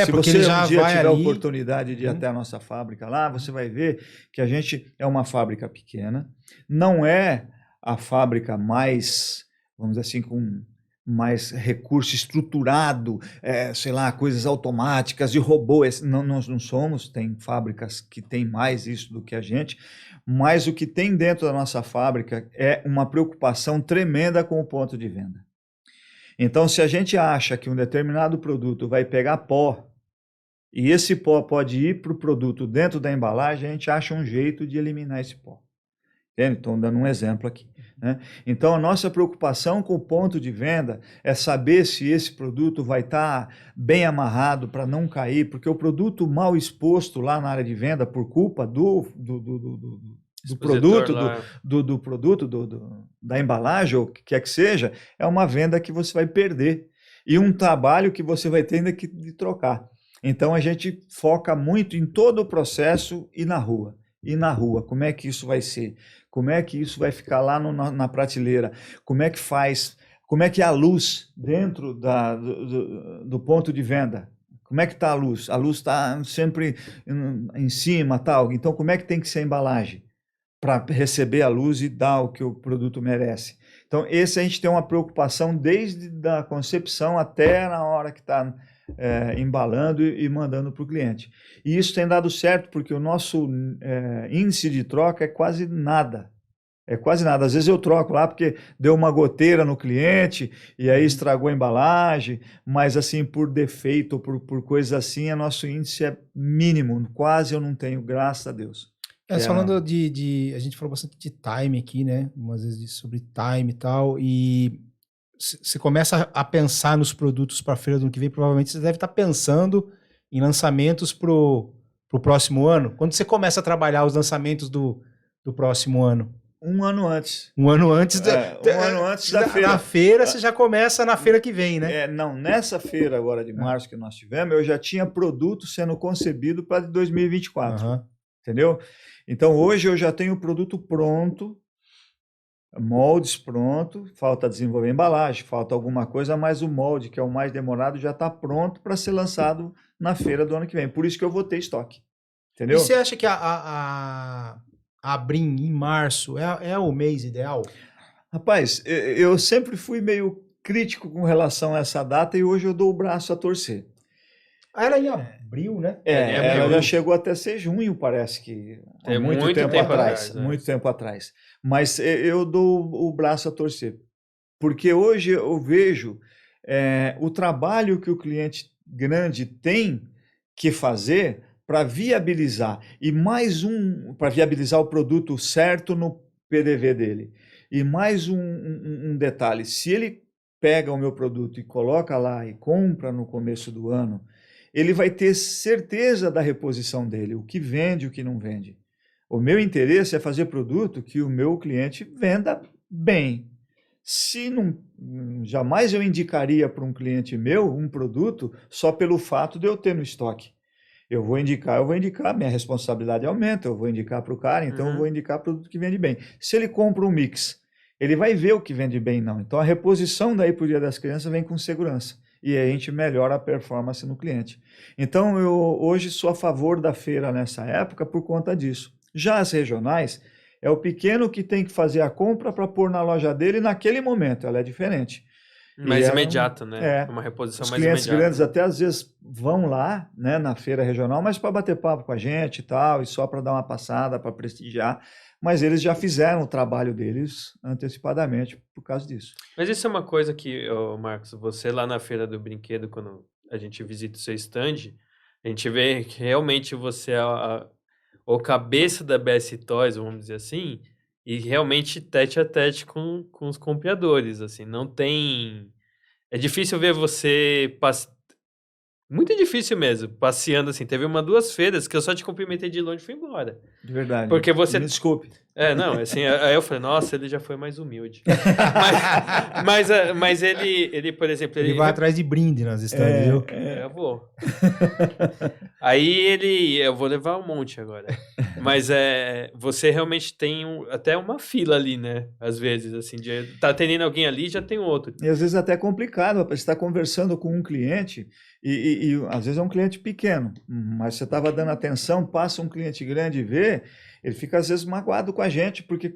Se você um dia tiver a oportunidade de ir até a nossa fábrica lá, você vai ver que a gente é uma fábrica pequena, não é a fábrica mais, vamos dizer assim, com mais recurso estruturado, sei lá, coisas automáticas e robô. Nós não somos, tem fábricas que têm mais isso do que a gente, mas o que tem dentro da nossa fábrica é uma preocupação tremenda com o ponto de venda. Então, se a gente acha que um determinado produto vai pegar pó, e esse pó pode ir para o produto dentro da embalagem, a gente acha um jeito de eliminar esse pó. Entende? Estou dando um exemplo aqui. Né? Então, a nossa preocupação com o ponto de venda é saber se esse produto vai estar bem amarrado para não cair, porque o produto mal exposto lá na área de venda, por culpa do produto, da embalagem, ou o que quer que seja, é uma venda que você vai perder e um trabalho que você vai ter ainda que trocar. Então a gente foca muito em todo o processo e na rua. Como é que isso vai ser? Como é que isso vai ficar lá na prateleira? Como é que faz? Como é que é a luz dentro do ponto de venda? Como é que está a luz? A luz está sempre em cima, tal. Então como é que tem que ser a embalagem? Para receber a luz e dar o que o produto merece. Então, esse a gente tem uma preocupação desde a concepção até na hora que está embalando e mandando para o cliente. E isso tem dado certo, porque o nosso índice de troca é quase nada. Às vezes eu troco lá porque deu uma goteira no cliente e aí estragou a embalagem, mas assim, por defeito, por coisa assim, o nosso índice é mínimo. Quase eu não tenho, graças a Deus. Falando a gente falou bastante de time aqui, né? Umas vezes sobre time e tal, e você começa a pensar nos produtos para a feira do ano que vem, provavelmente você deve estar pensando em lançamentos pro próximo ano. Quando você começa a trabalhar os lançamentos do próximo ano? Um ano antes. Um ano antes da feira. Na feira, você já começa na feira que vem, né? Não, nessa feira agora de março que nós tivemos, eu já tinha produto sendo concebido para 2024. Entendeu? Então, hoje eu já tenho o produto pronto, moldes pronto, falta desenvolver a embalagem, falta alguma coisa, mas o molde, que é o mais demorado, já está pronto para ser lançado na feira do ano que vem. Por isso que eu vou ter estoque. Entendeu? E você acha que a Brim, em março, é o mês ideal? Rapaz, eu sempre fui meio crítico com relação a essa data e hoje eu dou o braço a torcer. Era em abril, né? Ela já chegou até ser junho, parece que. Muito tempo atrás. Muito tempo atrás. Mas eu dou o braço a torcer. Porque hoje eu vejo o trabalho que o cliente grande tem que fazer para viabilizar para viabilizar o produto certo no PDV dele. E mais um detalhe, se ele pega o meu produto e coloca lá e compra no começo do ano, ele vai ter certeza da reposição dele, o que vende e o que não vende. O meu interesse é fazer produto que o meu cliente venda bem. Se não, jamais eu indicaria para um cliente meu um produto só pelo fato de eu ter no estoque. Eu vou indicar, minha responsabilidade aumenta, eu vou indicar para o cara, então eu vou indicar produto que vende bem. Se ele compra um mix, ele vai ver o que vende bem, não. Então a reposição daí para o Dia das Crianças vem com segurança. E aí a gente melhora a performance no cliente. Então eu hoje sou a favor da feira nessa época por conta disso. Já as regionais, é o pequeno que tem que fazer a compra para pôr na loja dele naquele momento, ela é diferente. Mais imediata, né? Uma reposição os mais clientes imediata. grandes até às vezes vão lá, né, na feira regional, mas para bater papo com a gente e tal, e só para dar uma passada, para prestigiar, mas eles já fizeram o trabalho deles antecipadamente por causa disso. Mas isso é uma coisa que, Marcos, você lá na Feira do Brinquedo, quando a gente visita o seu stand, a gente vê que realmente você é o cabeça da BS Toys, vamos dizer assim, e realmente tete a tete com os compradores, assim, não tem... É difícil ver você... Muito difícil mesmo, passeando assim. Teve 2 feiras que eu só te cumprimentei de longe e fui embora. De verdade. Porque você... Me desculpe. Não, assim, aí eu falei, nossa, ele já foi mais humilde. mas ele, por exemplo... Ele vai atrás de brinde nas estandes, viu? Eu vou. Aí eu vou levar um monte agora. Mas você realmente tem até uma fila ali, né? Às vezes, assim, tá atendendo alguém ali, já tem outro. E às vezes até é complicado, você está conversando com um cliente e às vezes é um cliente pequeno, mas você estava dando atenção, passa um cliente grande e vê, ele fica às vezes magoado com a gente, porque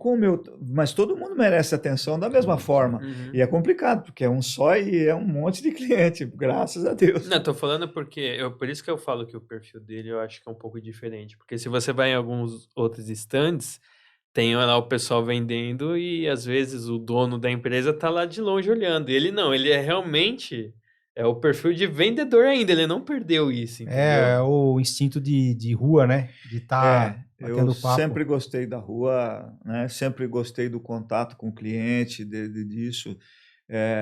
mas todo mundo merece atenção da mesma forma. E é complicado, porque é um só e é um monte de cliente, graças a Deus. Não, tô falando porque, por isso que eu falo que o perfil dele eu acho que é um pouco diferente, porque se você vai em alguns outros stands, tem lá o pessoal vendendo e às vezes o dono da empresa tá lá de longe olhando. E ele não, ele é realmente o perfil de vendedor ainda, ele não perdeu isso, entendeu? É o instinto de rua, né? De estar batendo papo. Eu sempre gostei da rua, né? Sempre gostei do contato com o cliente, disso.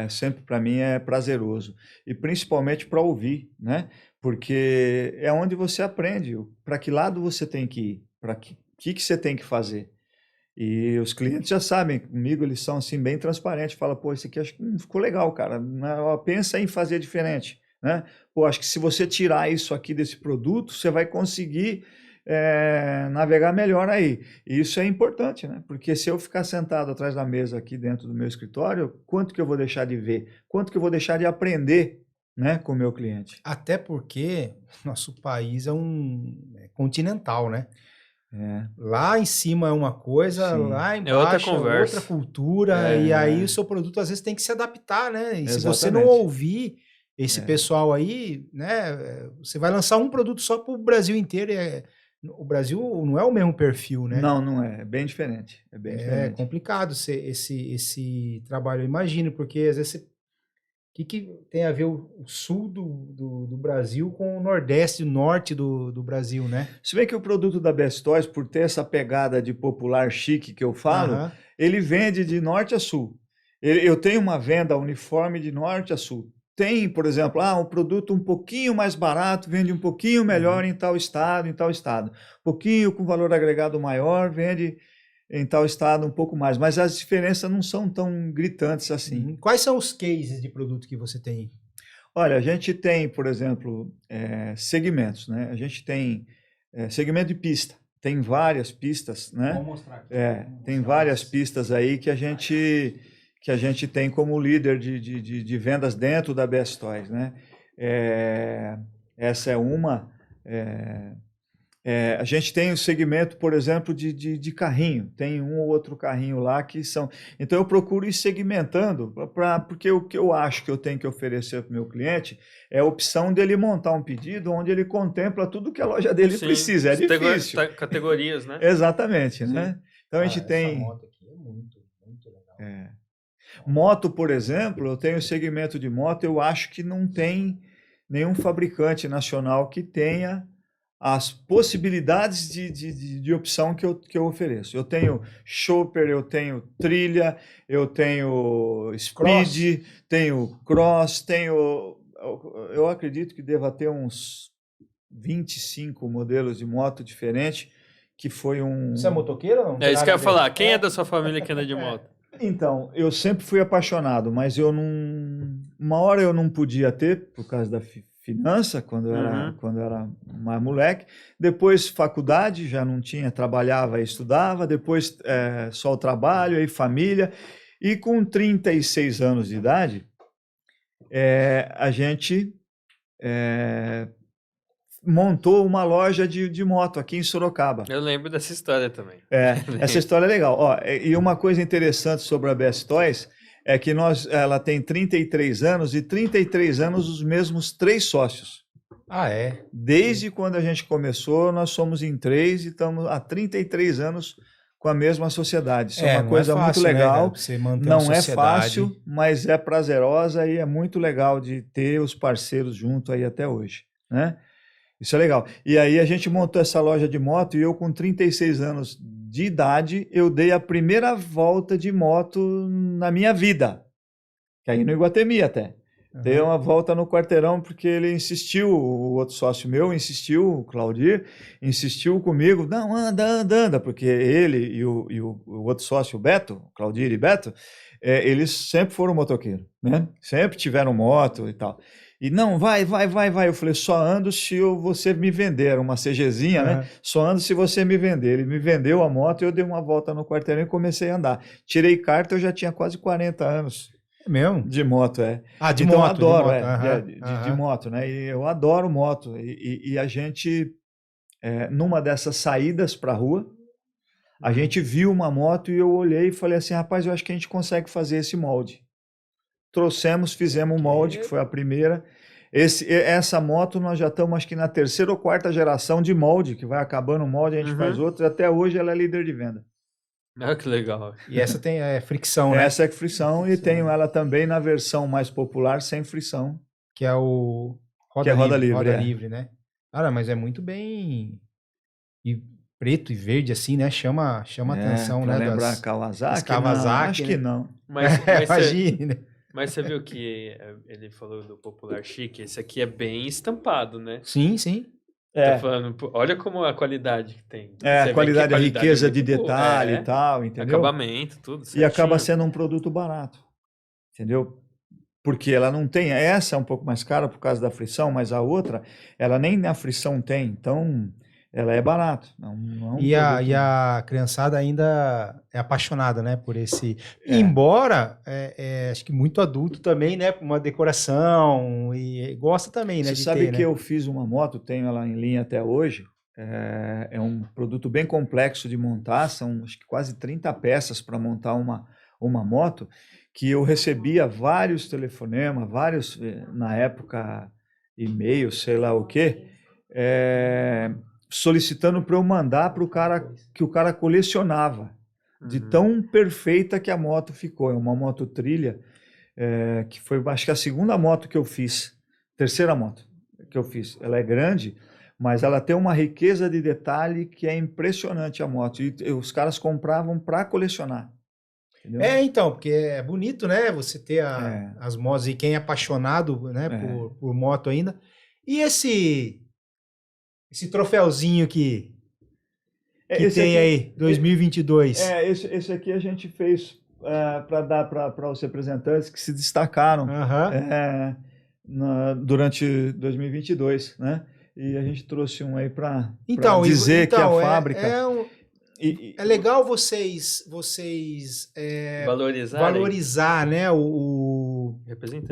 Sempre para mim é prazeroso. E principalmente para ouvir, né? Porque é onde você aprende para que lado você tem que ir, para que você tem que fazer. E os clientes já sabem, comigo eles são assim bem transparentes, fala, pô, isso aqui acho que não ficou legal, cara, pensa em fazer diferente, né? Pô, acho que se você tirar isso aqui desse produto, você vai conseguir navegar melhor aí. E isso é importante, né? Porque se eu ficar sentado atrás da mesa aqui dentro do meu escritório, quanto que eu vou deixar de ver? Quanto que eu vou deixar de aprender, né, com o meu cliente? Até porque nosso país é continental, né? Lá em cima é uma coisa, Sim. lá embaixo é outra cultura, e aí o seu produto às vezes tem que se adaptar, né? E Exatamente. se você não ouvir esse pessoal aí, né? Você vai lançar um produto só para o Brasil inteiro. O Brasil não é o mesmo perfil, né? Não é. É bem diferente. É bem diferente. É complicado esse trabalho, eu imagino, porque às vezes o que tem a ver o sul do Brasil com o nordeste, o norte do Brasil, né? Se bem que o produto da Best Toys, por ter essa pegada de popular chique que eu falo, ele vende de norte a sul. Eu tenho uma venda uniforme de norte a sul. Tem, por exemplo, um produto um pouquinho mais barato, vende um pouquinho melhor em tal estado, em tal estado. Um pouquinho com valor agregado maior, vende em tal estado um pouco mais, mas as diferenças não são tão gritantes assim. Quais são os cases de produto que você tem? Olha, a gente tem, por exemplo, segmentos, né? A gente tem segmento de pista, tem várias pistas, né? Vou mostrar aqui. Tem várias pistas aí que a gente tem como líder de vendas dentro da Best Toys, né? Essa é uma... a gente tem o segmento, por exemplo, de carrinho. Tem um ou outro carrinho lá que são... Então, eu procuro ir segmentando, porque o que eu acho que eu tenho que oferecer para o meu cliente é a opção dele montar um pedido onde ele contempla tudo que a loja dele precisa. É difícil. Categorias, né? Exatamente, né? Então, a gente tem... Essa moto aqui é muito legal. Moto, por exemplo, eu tenho segmento de moto, eu acho que não tem nenhum fabricante nacional que tenha as possibilidades de opção que eu ofereço. Eu tenho chopper, eu tenho trilha, eu tenho speed, tenho cross, eu acredito que deva ter uns 25 modelos de moto diferentes, que foi um... Você é motoqueiro ou não? É isso que eu ia falar. Quem é da sua família que anda de moto? Então, eu sempre fui apaixonado, mas eu não... Uma hora eu não podia ter, por causa da finança, quando eu era mais moleque. Depois, faculdade, já não tinha, trabalhava e estudava. Depois, só o trabalho, aí família. E com 36 anos de idade, a gente montou uma loja de moto aqui em Sorocaba. Eu lembro dessa história também. Essa história é legal. Ó, e uma coisa interessante sobre a BS Toys é que ela tem 33 anos e 33 anos os mesmos 3 sócios. Ah, é? Desde quando a gente começou, nós somos em 3 e estamos há 33 anos com a mesma sociedade. Isso é uma coisa muito legal. Né, você manter não é fácil, mas é prazerosa e é muito legal de ter os parceiros junto aí até hoje, né? Isso é legal. E aí a gente montou essa loja de moto e eu com 36 anos de idade, eu dei a primeira volta de moto na minha vida. Que aí no Iguatemi até. Dei uma volta no quarteirão porque ele insistiu, o outro sócio meu insistiu, o Claudir, insistiu comigo, não, anda, porque ele e o outro sócio, o Beto, Claudir e Beto, eles sempre foram motoqueiros, né? Sempre tiveram moto e tal. E não, vai. Eu falei, só ando se você me vender, uma CGzinha, né? Só ando se você me vender. Ele me vendeu a moto e eu dei uma volta no quarteirão e comecei a andar. Tirei carta, eu já tinha quase 40 anos. É mesmo? De moto, Ah, de então, moto. Eu adoro, de moto, né? E eu adoro moto. E a gente, numa dessas saídas para a rua, a gente viu uma moto e eu olhei e falei assim, rapaz, eu acho que a gente consegue fazer esse molde. Fizemos um molde, que foi a primeira. Essa moto nós já estamos, acho que na 3ª ou 4ª geração de molde, que vai acabando o molde, a gente faz outro, e até hoje ela é líder de venda. Ah, que legal. E essa tem fricção, né? Essa é fricção e tenho ela também na versão mais popular, sem fricção. Que é o roda livre. Roda livre, né? Cara, mas é muito bem... E preto e verde, assim, né? Chama atenção, né? Lembrar Kawasaki? Kawasaki, não, acho que não. Mas imagina. Mas você viu que ele falou do popular chique? Esse aqui é bem estampado, né? Sim. Tá falando, olha como a qualidade que tem. A qualidade, a riqueza de detalhe e tal, entendeu? Acabamento, tudo certinho. E acaba sendo um produto barato, entendeu? Porque ela não tem, essa é um pouco mais cara por causa da frição, mas a outra, ela nem na frição tem, então ela é barata. E a criançada ainda é apaixonada, né, por esse... Embora, acho que muito adulto também, né, uma decoração, e gosta também, né, Você sabe que eu fiz uma moto, tenho ela em linha até hoje, é um produto bem complexo de montar, são acho que quase 30 peças para montar uma moto, que eu recebia vários telefonemas, vários, na época, e-mails, sei lá o quê, solicitando para eu mandar para o cara, que o cara colecionava, de tão perfeita que a moto ficou. É uma moto trilha, que foi, acho que a 2ª moto que eu fiz, 3ª moto que eu fiz. Ela é grande, mas ela tem uma riqueza de detalhe que é impressionante a moto. E os caras compravam para colecionar. Entendeu? Então, porque é bonito, né, você ter as motos, e quem é apaixonado, né, por moto ainda. E esse troféuzinho que tem aí, 2022. Esse aqui a gente fez para dar para os representantes que se destacaram durante 2022, né? E a gente trouxe um aí para dizer que a fábrica... É legal vocês valorizar, né, o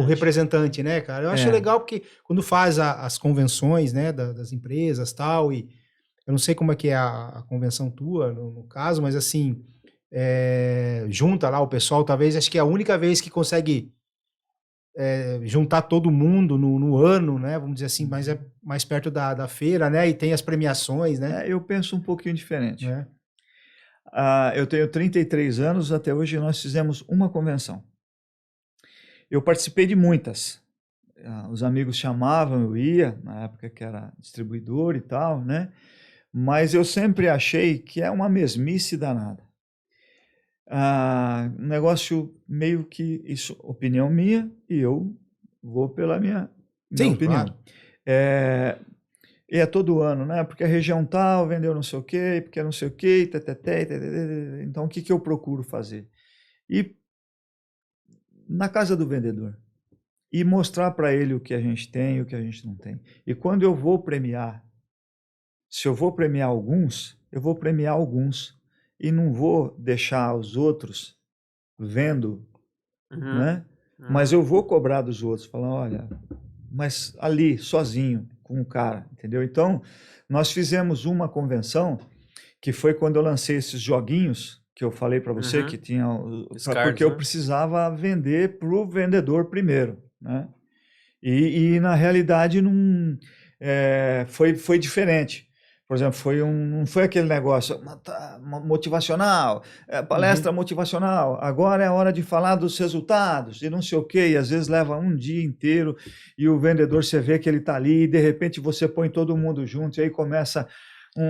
representante, né, cara? Eu acho legal porque quando faz as convenções, né, das empresas tal, e eu não sei como é que é a convenção tua, no caso, mas assim, junta lá o pessoal, talvez, acho que é a única vez que consegue juntar todo mundo no ano, né, vamos dizer assim, mas é mais perto da feira, né, e tem as premiações, né? Eu penso um pouquinho diferente. Eu tenho 33 anos, até hoje nós fizemos uma convenção. Eu participei de muitas. os amigos chamavam, eu ia, na época que era distribuidor e tal, né? Mas eu sempre achei que é uma mesmice danada. Um negócio meio que, isso, opinião minha, e eu vou pela minha Sim, opinião. claro. E é todo ano, né? Porque a região tal vendeu não sei o quê, porque não sei o quê, então o que eu procuro fazer? Ir na casa do vendedor e mostrar para ele o que a gente tem e o que a gente não tem. E quando eu vou premiar, se eu vou premiar alguns, eu vou premiar alguns e não vou deixar os outros vendo, né? Mas eu vou cobrar dos outros, falar, olha, mas ali, sozinho, com o cara, entendeu? Então, nós fizemos uma convenção, que foi quando eu lancei esses joguinhos, que eu falei para você, que tinha... porque eu precisava vender para o vendedor primeiro, né? E na realidade, não, foi diferente. Por exemplo, não foi aquele negócio motivacional, palestra motivacional, agora é a hora de falar dos resultados e não sei o quê, e às vezes leva um dia inteiro e o vendedor, você vê que ele está ali e de repente você põe todo mundo junto e aí começa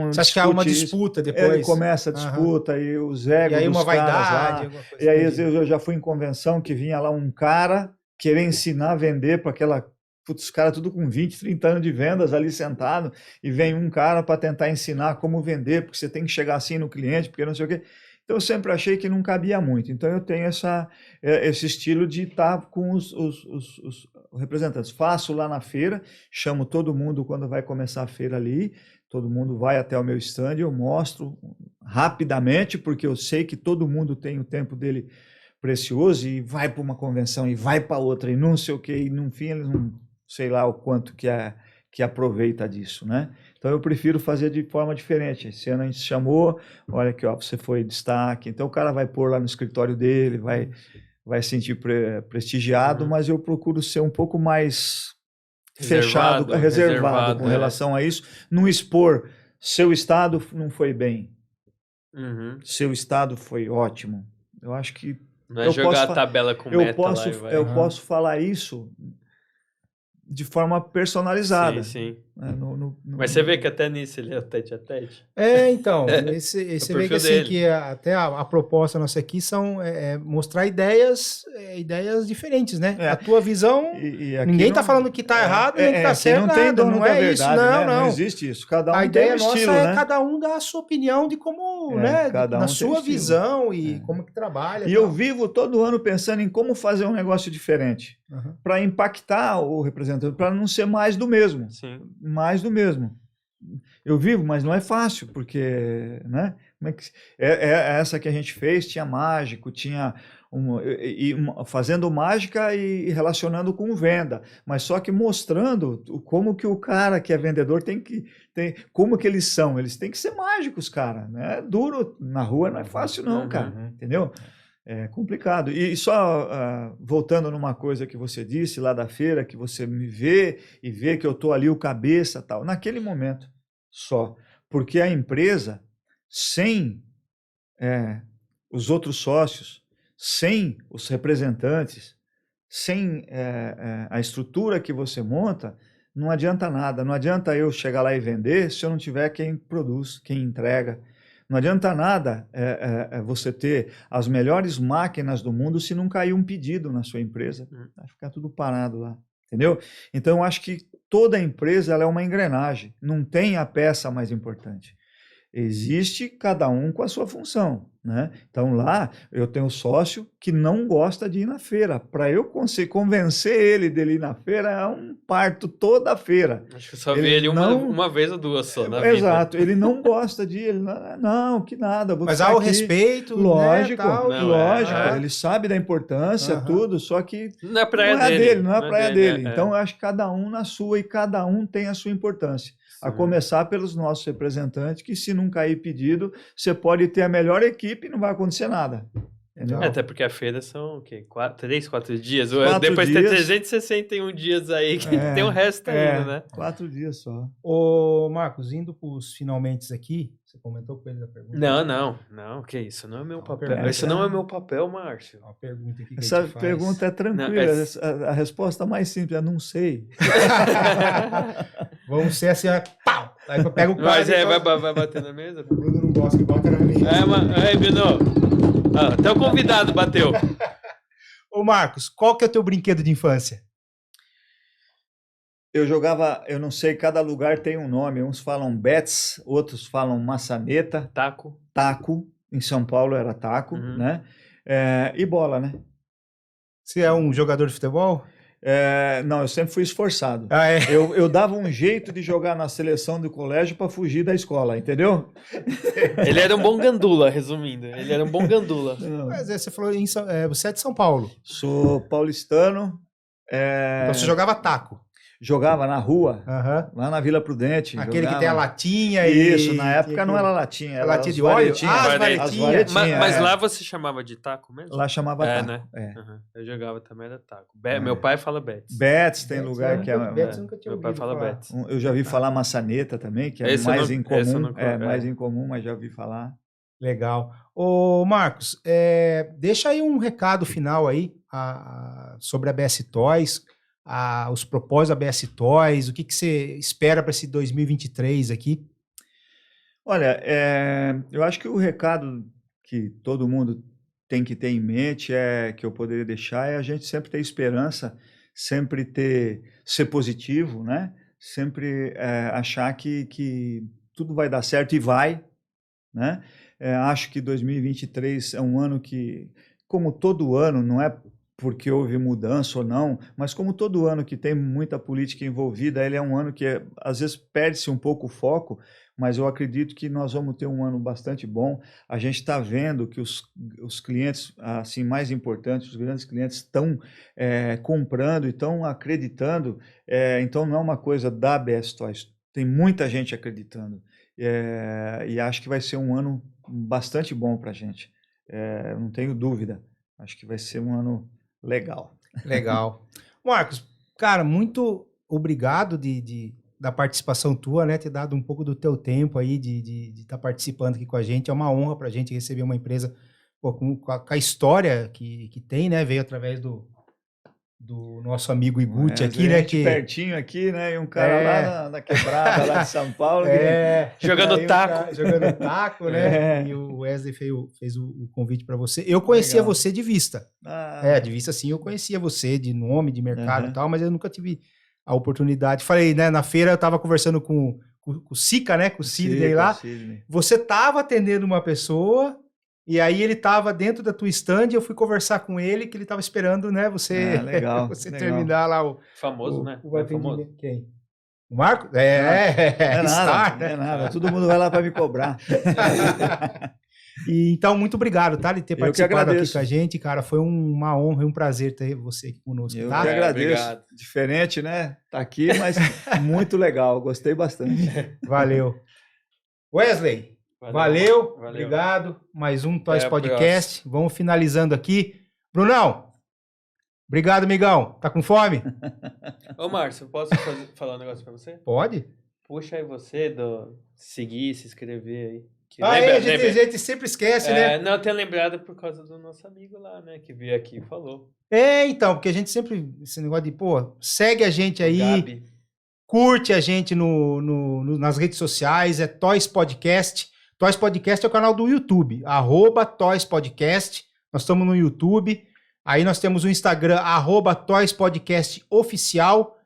Você acha que há uma disputa depois? Ele começa a disputa e os egos e aí dos uma vaidade, lá, e aí às vezes eu já fui em convenção que vinha lá um cara querer ensinar a vender para aquela... os caras tudo com 20, 30 anos de vendas ali sentado, e vem um cara para tentar ensinar como vender, porque você tem que chegar assim no cliente, porque não sei o quê. Então, eu sempre achei que não cabia muito. Então, eu tenho esse estilo de estar com os representantes. Faço lá na feira, chamo todo mundo quando vai começar a feira ali, todo mundo vai até o meu stand, eu mostro rapidamente, porque eu sei que todo mundo tem o tempo dele precioso, e vai para uma convenção, e vai para outra, e não sei o quê, e no fim eles não... sei lá o quanto que aproveita disso, né? Então eu prefiro fazer de forma diferente. Esse ano a gente chamou, olha aqui, ó, você foi destaque, então o cara vai pôr lá no escritório dele, vai sentir prestigiado, mas eu procuro ser um pouco mais reservado com relação a isso, não expor, seu estado não foi bem, seu estado foi ótimo. Eu acho que não é jogar a tabela com meta lá e vai. Eu posso falar isso de forma personalizada. Sim. Mas você vê que até nisso ele é tete a tete. Então, esse vê que assim, que até a proposta nossa aqui são mostrar ideias diferentes, né? A tua visão, ninguém tá falando que tá errado, nem que tá certo, não tem dono não da é verdade, isso, né? não. Não existe isso, cada um a tem ideia um estilo, nossa né? É cada um dar a sua opinião de como, né, na sua visão e como que trabalha. E eu vivo todo ano pensando em como fazer um negócio diferente, para impactar o representante, para não ser mais do mesmo. Sim. Mais do mesmo. Eu vivo, mas não é fácil, porque, né? Essa que a gente fez tinha mágico, tinha fazendo mágica e relacionando com venda, mas só que mostrando como que o cara que é vendedor como que eles são. Eles têm que ser mágicos, cara. Né? Duro na rua não é fácil não, cara. Entendeu? É complicado. E só voltando numa coisa que você disse lá da feira, que você me vê e vê que eu estou ali o cabeça tal, naquele momento só. Porque a empresa, sem os outros sócios, sem os representantes, sem a estrutura que você monta, não adianta nada. Não adianta eu chegar lá e vender se eu não tiver quem produz, quem entrega. Não adianta nada você ter as melhores máquinas do mundo se não cair um pedido na sua empresa. Vai ficar tudo parado lá, entendeu? Então, eu acho que toda empresa ela é uma engrenagem. Não tem a peça mais importante. Existe cada um com a sua função, né? Então, lá, eu tenho um sócio que não gosta de ir na feira. Para eu conseguir convencer ele dele ir na feira, é um parto toda a feira. Acho que eu só vi ele uma vez ou duas só na vida. Exato, ele não gosta de ir. Não, que nada. Mas há o respeito, lógico, né, tal, lógico. Ele sabe da importância, tudo, só que não é praia dele. Não é praia dele. Então, eu acho que cada um na sua e cada um tem a sua importância. A começar pelos nossos representantes, que se não cair pedido, você pode ter a melhor equipe e não vai acontecer nada. Entendeu? Até porque a feira são o quê? 3, 4 dias? 4 Depois dias. tem 361 dias aí, que tem o resto ainda, né? 4 dias só. Ô, Marcos, indo pros finalmente aqui, você comentou com ele da pergunta? Não, que isso não é meu papel. pergunta. Esse não é meu papel, Márcio. Uma pergunta aqui que Essa a gente faz. pergunta é tranquila. Não, A resposta mais simples é não sei. Vamos ser assim, ó, pau! Aí eu pego o quadro Mas e vai bater na mesa? o Bruno não gosta que bota na mesa. Aí, Bruno. Até o convidado bateu. Ô, Marcos, qual que é o teu brinquedo de infância? Eu jogava, eu não sei, cada lugar tem um nome. Uns falam bets, outros falam maçaneta, Taco. taco. Em São Paulo era taco, Uhum. né? E bola, né? Você é um jogador de futebol? Não, eu sempre fui esforçado. Ah, é. Eu dava um jeito de jogar na seleção do colégio para fugir da escola, entendeu? Ele era um bom gandula, resumindo. Ele era um bom gandula. Mas você falou, você é de São Paulo. Sou paulistano. Então você jogava taco. Jogava na rua, Aham. lá na Vila Prudente. Aquele jogava. que tem a latinha Isso, e... na época não era latinha, era latinha as de óleo? varetinhas. Ah, as As varetinhas. varetinhas. Mas lá você chamava de taco mesmo? Lá chamava taco. né? É. Uhum. Eu jogava também, era taco. Meu pai fala Betis. Bets tem Betis, lugar eu que é. nunca- Betis eu nunca tinha Meu pai ouvido fala falar. Betis. Eu já vi falar maçaneta também, que é Esse eu mais não- incomum. esse eu não- Mais incomum, mas já ouvi falar. Legal. Ô, Marcos, deixa aí um recado final aí sobre a BS Toys, os propósitos da BS Toys, o que você espera para esse 2023 aqui? Olha, eu acho que o recado que todo mundo tem que ter em mente que eu poderia deixar é a gente sempre ter esperança, sempre ser positivo, né? Sempre achar que tudo vai dar certo e vai, né? Acho que 2023 é um ano que, como todo ano, não é porque houve mudança ou não, mas como todo ano que tem muita política envolvida, ele é um ano que às vezes perde-se um pouco o foco, mas eu acredito que nós vamos ter um ano bastante bom. A gente está vendo que os clientes assim mais importantes, os grandes clientes estão comprando e estão acreditando, então não é uma coisa da BS Toys, tem muita gente acreditando, e acho que vai ser um ano bastante bom para a gente, não tenho dúvida, acho que vai ser um ano legal. Legal. Marcos, cara, muito obrigado da participação tua, né? Ter dado um pouco do teu tempo aí de estar participando aqui com a gente. É uma honra pra gente receber uma empresa com a história que tem, né? Veio através do nosso amigo Iguchi aqui, né? Pertinho aqui, né? E um cara lá na quebrada, lá de São Paulo. Jogando taco. Jogando taco, né? E o Wesley fez o convite para você. Eu conhecia você de vista. De vista sim, eu conhecia você, de nome, de mercado e tal, mas eu nunca tive a oportunidade. Falei, né? Na feira eu tava conversando com o Sica, né? Com o Sidney lá. Sidney. Você tava atendendo uma pessoa... E aí ele estava dentro da tua stand, eu fui conversar com ele, que ele estava esperando, né, você, legal, você legal. terminar lá o... Famoso, né? O atendimento. Famoso. Quem? O Marco? Não é Star, nada, né? não é nada. Todo mundo vai lá para me cobrar. E, então, muito obrigado, tá? De ter Eu que participado aqui agradeço. com a gente, cara. Foi uma honra e um prazer ter você aqui conosco, Eu tá? que agradeço. Obrigado. Diferente, né? Tá aqui, mas muito legal. Gostei bastante. Valeu. Wesley, valeu. Obrigado. Mais um Toys Podcast. Vamos finalizando aqui. Brunão, obrigado, amigão. Tá com fome? Ô, Márcio, posso falar um negócio pra você? Pode. Puxa aí você, seguir, se inscrever aí. A gente sempre esquece, né? Não, eu tenho lembrado por causa do nosso amigo lá, né? Que veio aqui e falou. Então, porque a gente sempre, esse negócio de, segue a gente aí, Gabi. curte a gente nas redes sociais, é Toys Podcast. Toys Podcast é o canal do YouTube, @Toys Podcast. Nós estamos no YouTube. Aí nós temos o Instagram, @Toys Podcast Oficial.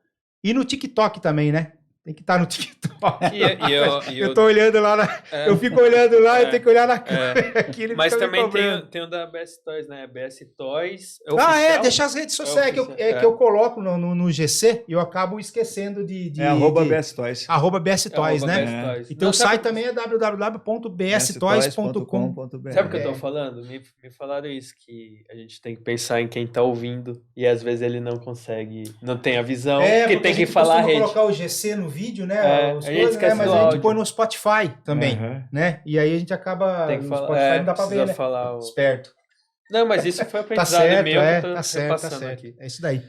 E no TikTok também, né? Tem que estar no TikTok. Eu tô olhando lá, eu fico olhando lá e tenho que olhar na câmera aqui. Ele Mas fica me também cobrando. tem o da BS Toys, né? BS Toys. Oficial. Deixar as redes sociais, que eu coloco no GC e eu acabo esquecendo de @BS Toys. @BS Toys, né? BS Toys. E teu site também é www.bstoys.com. Sabe o que eu tô falando? Me falaram isso, que a gente tem que pensar em quem tá ouvindo e às vezes ele não consegue, não tem a visão, porque tem que falar a rede. Colocar o GC no vídeo, né? A gente esquece mas do a gente áudio. põe no Spotify também, né? E aí a gente acaba... Tem que no falar, Spotify não dá pra ver, né? falar Esperto. Não, mas isso foi Tá aprendizado certo, meu que eu tô tá certo, tá repassando certo. aqui. É isso daí.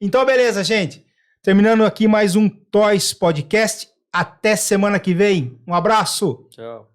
Então, beleza, gente. Terminando aqui mais um Toys Podcast. Até semana que vem. Um abraço. Tchau.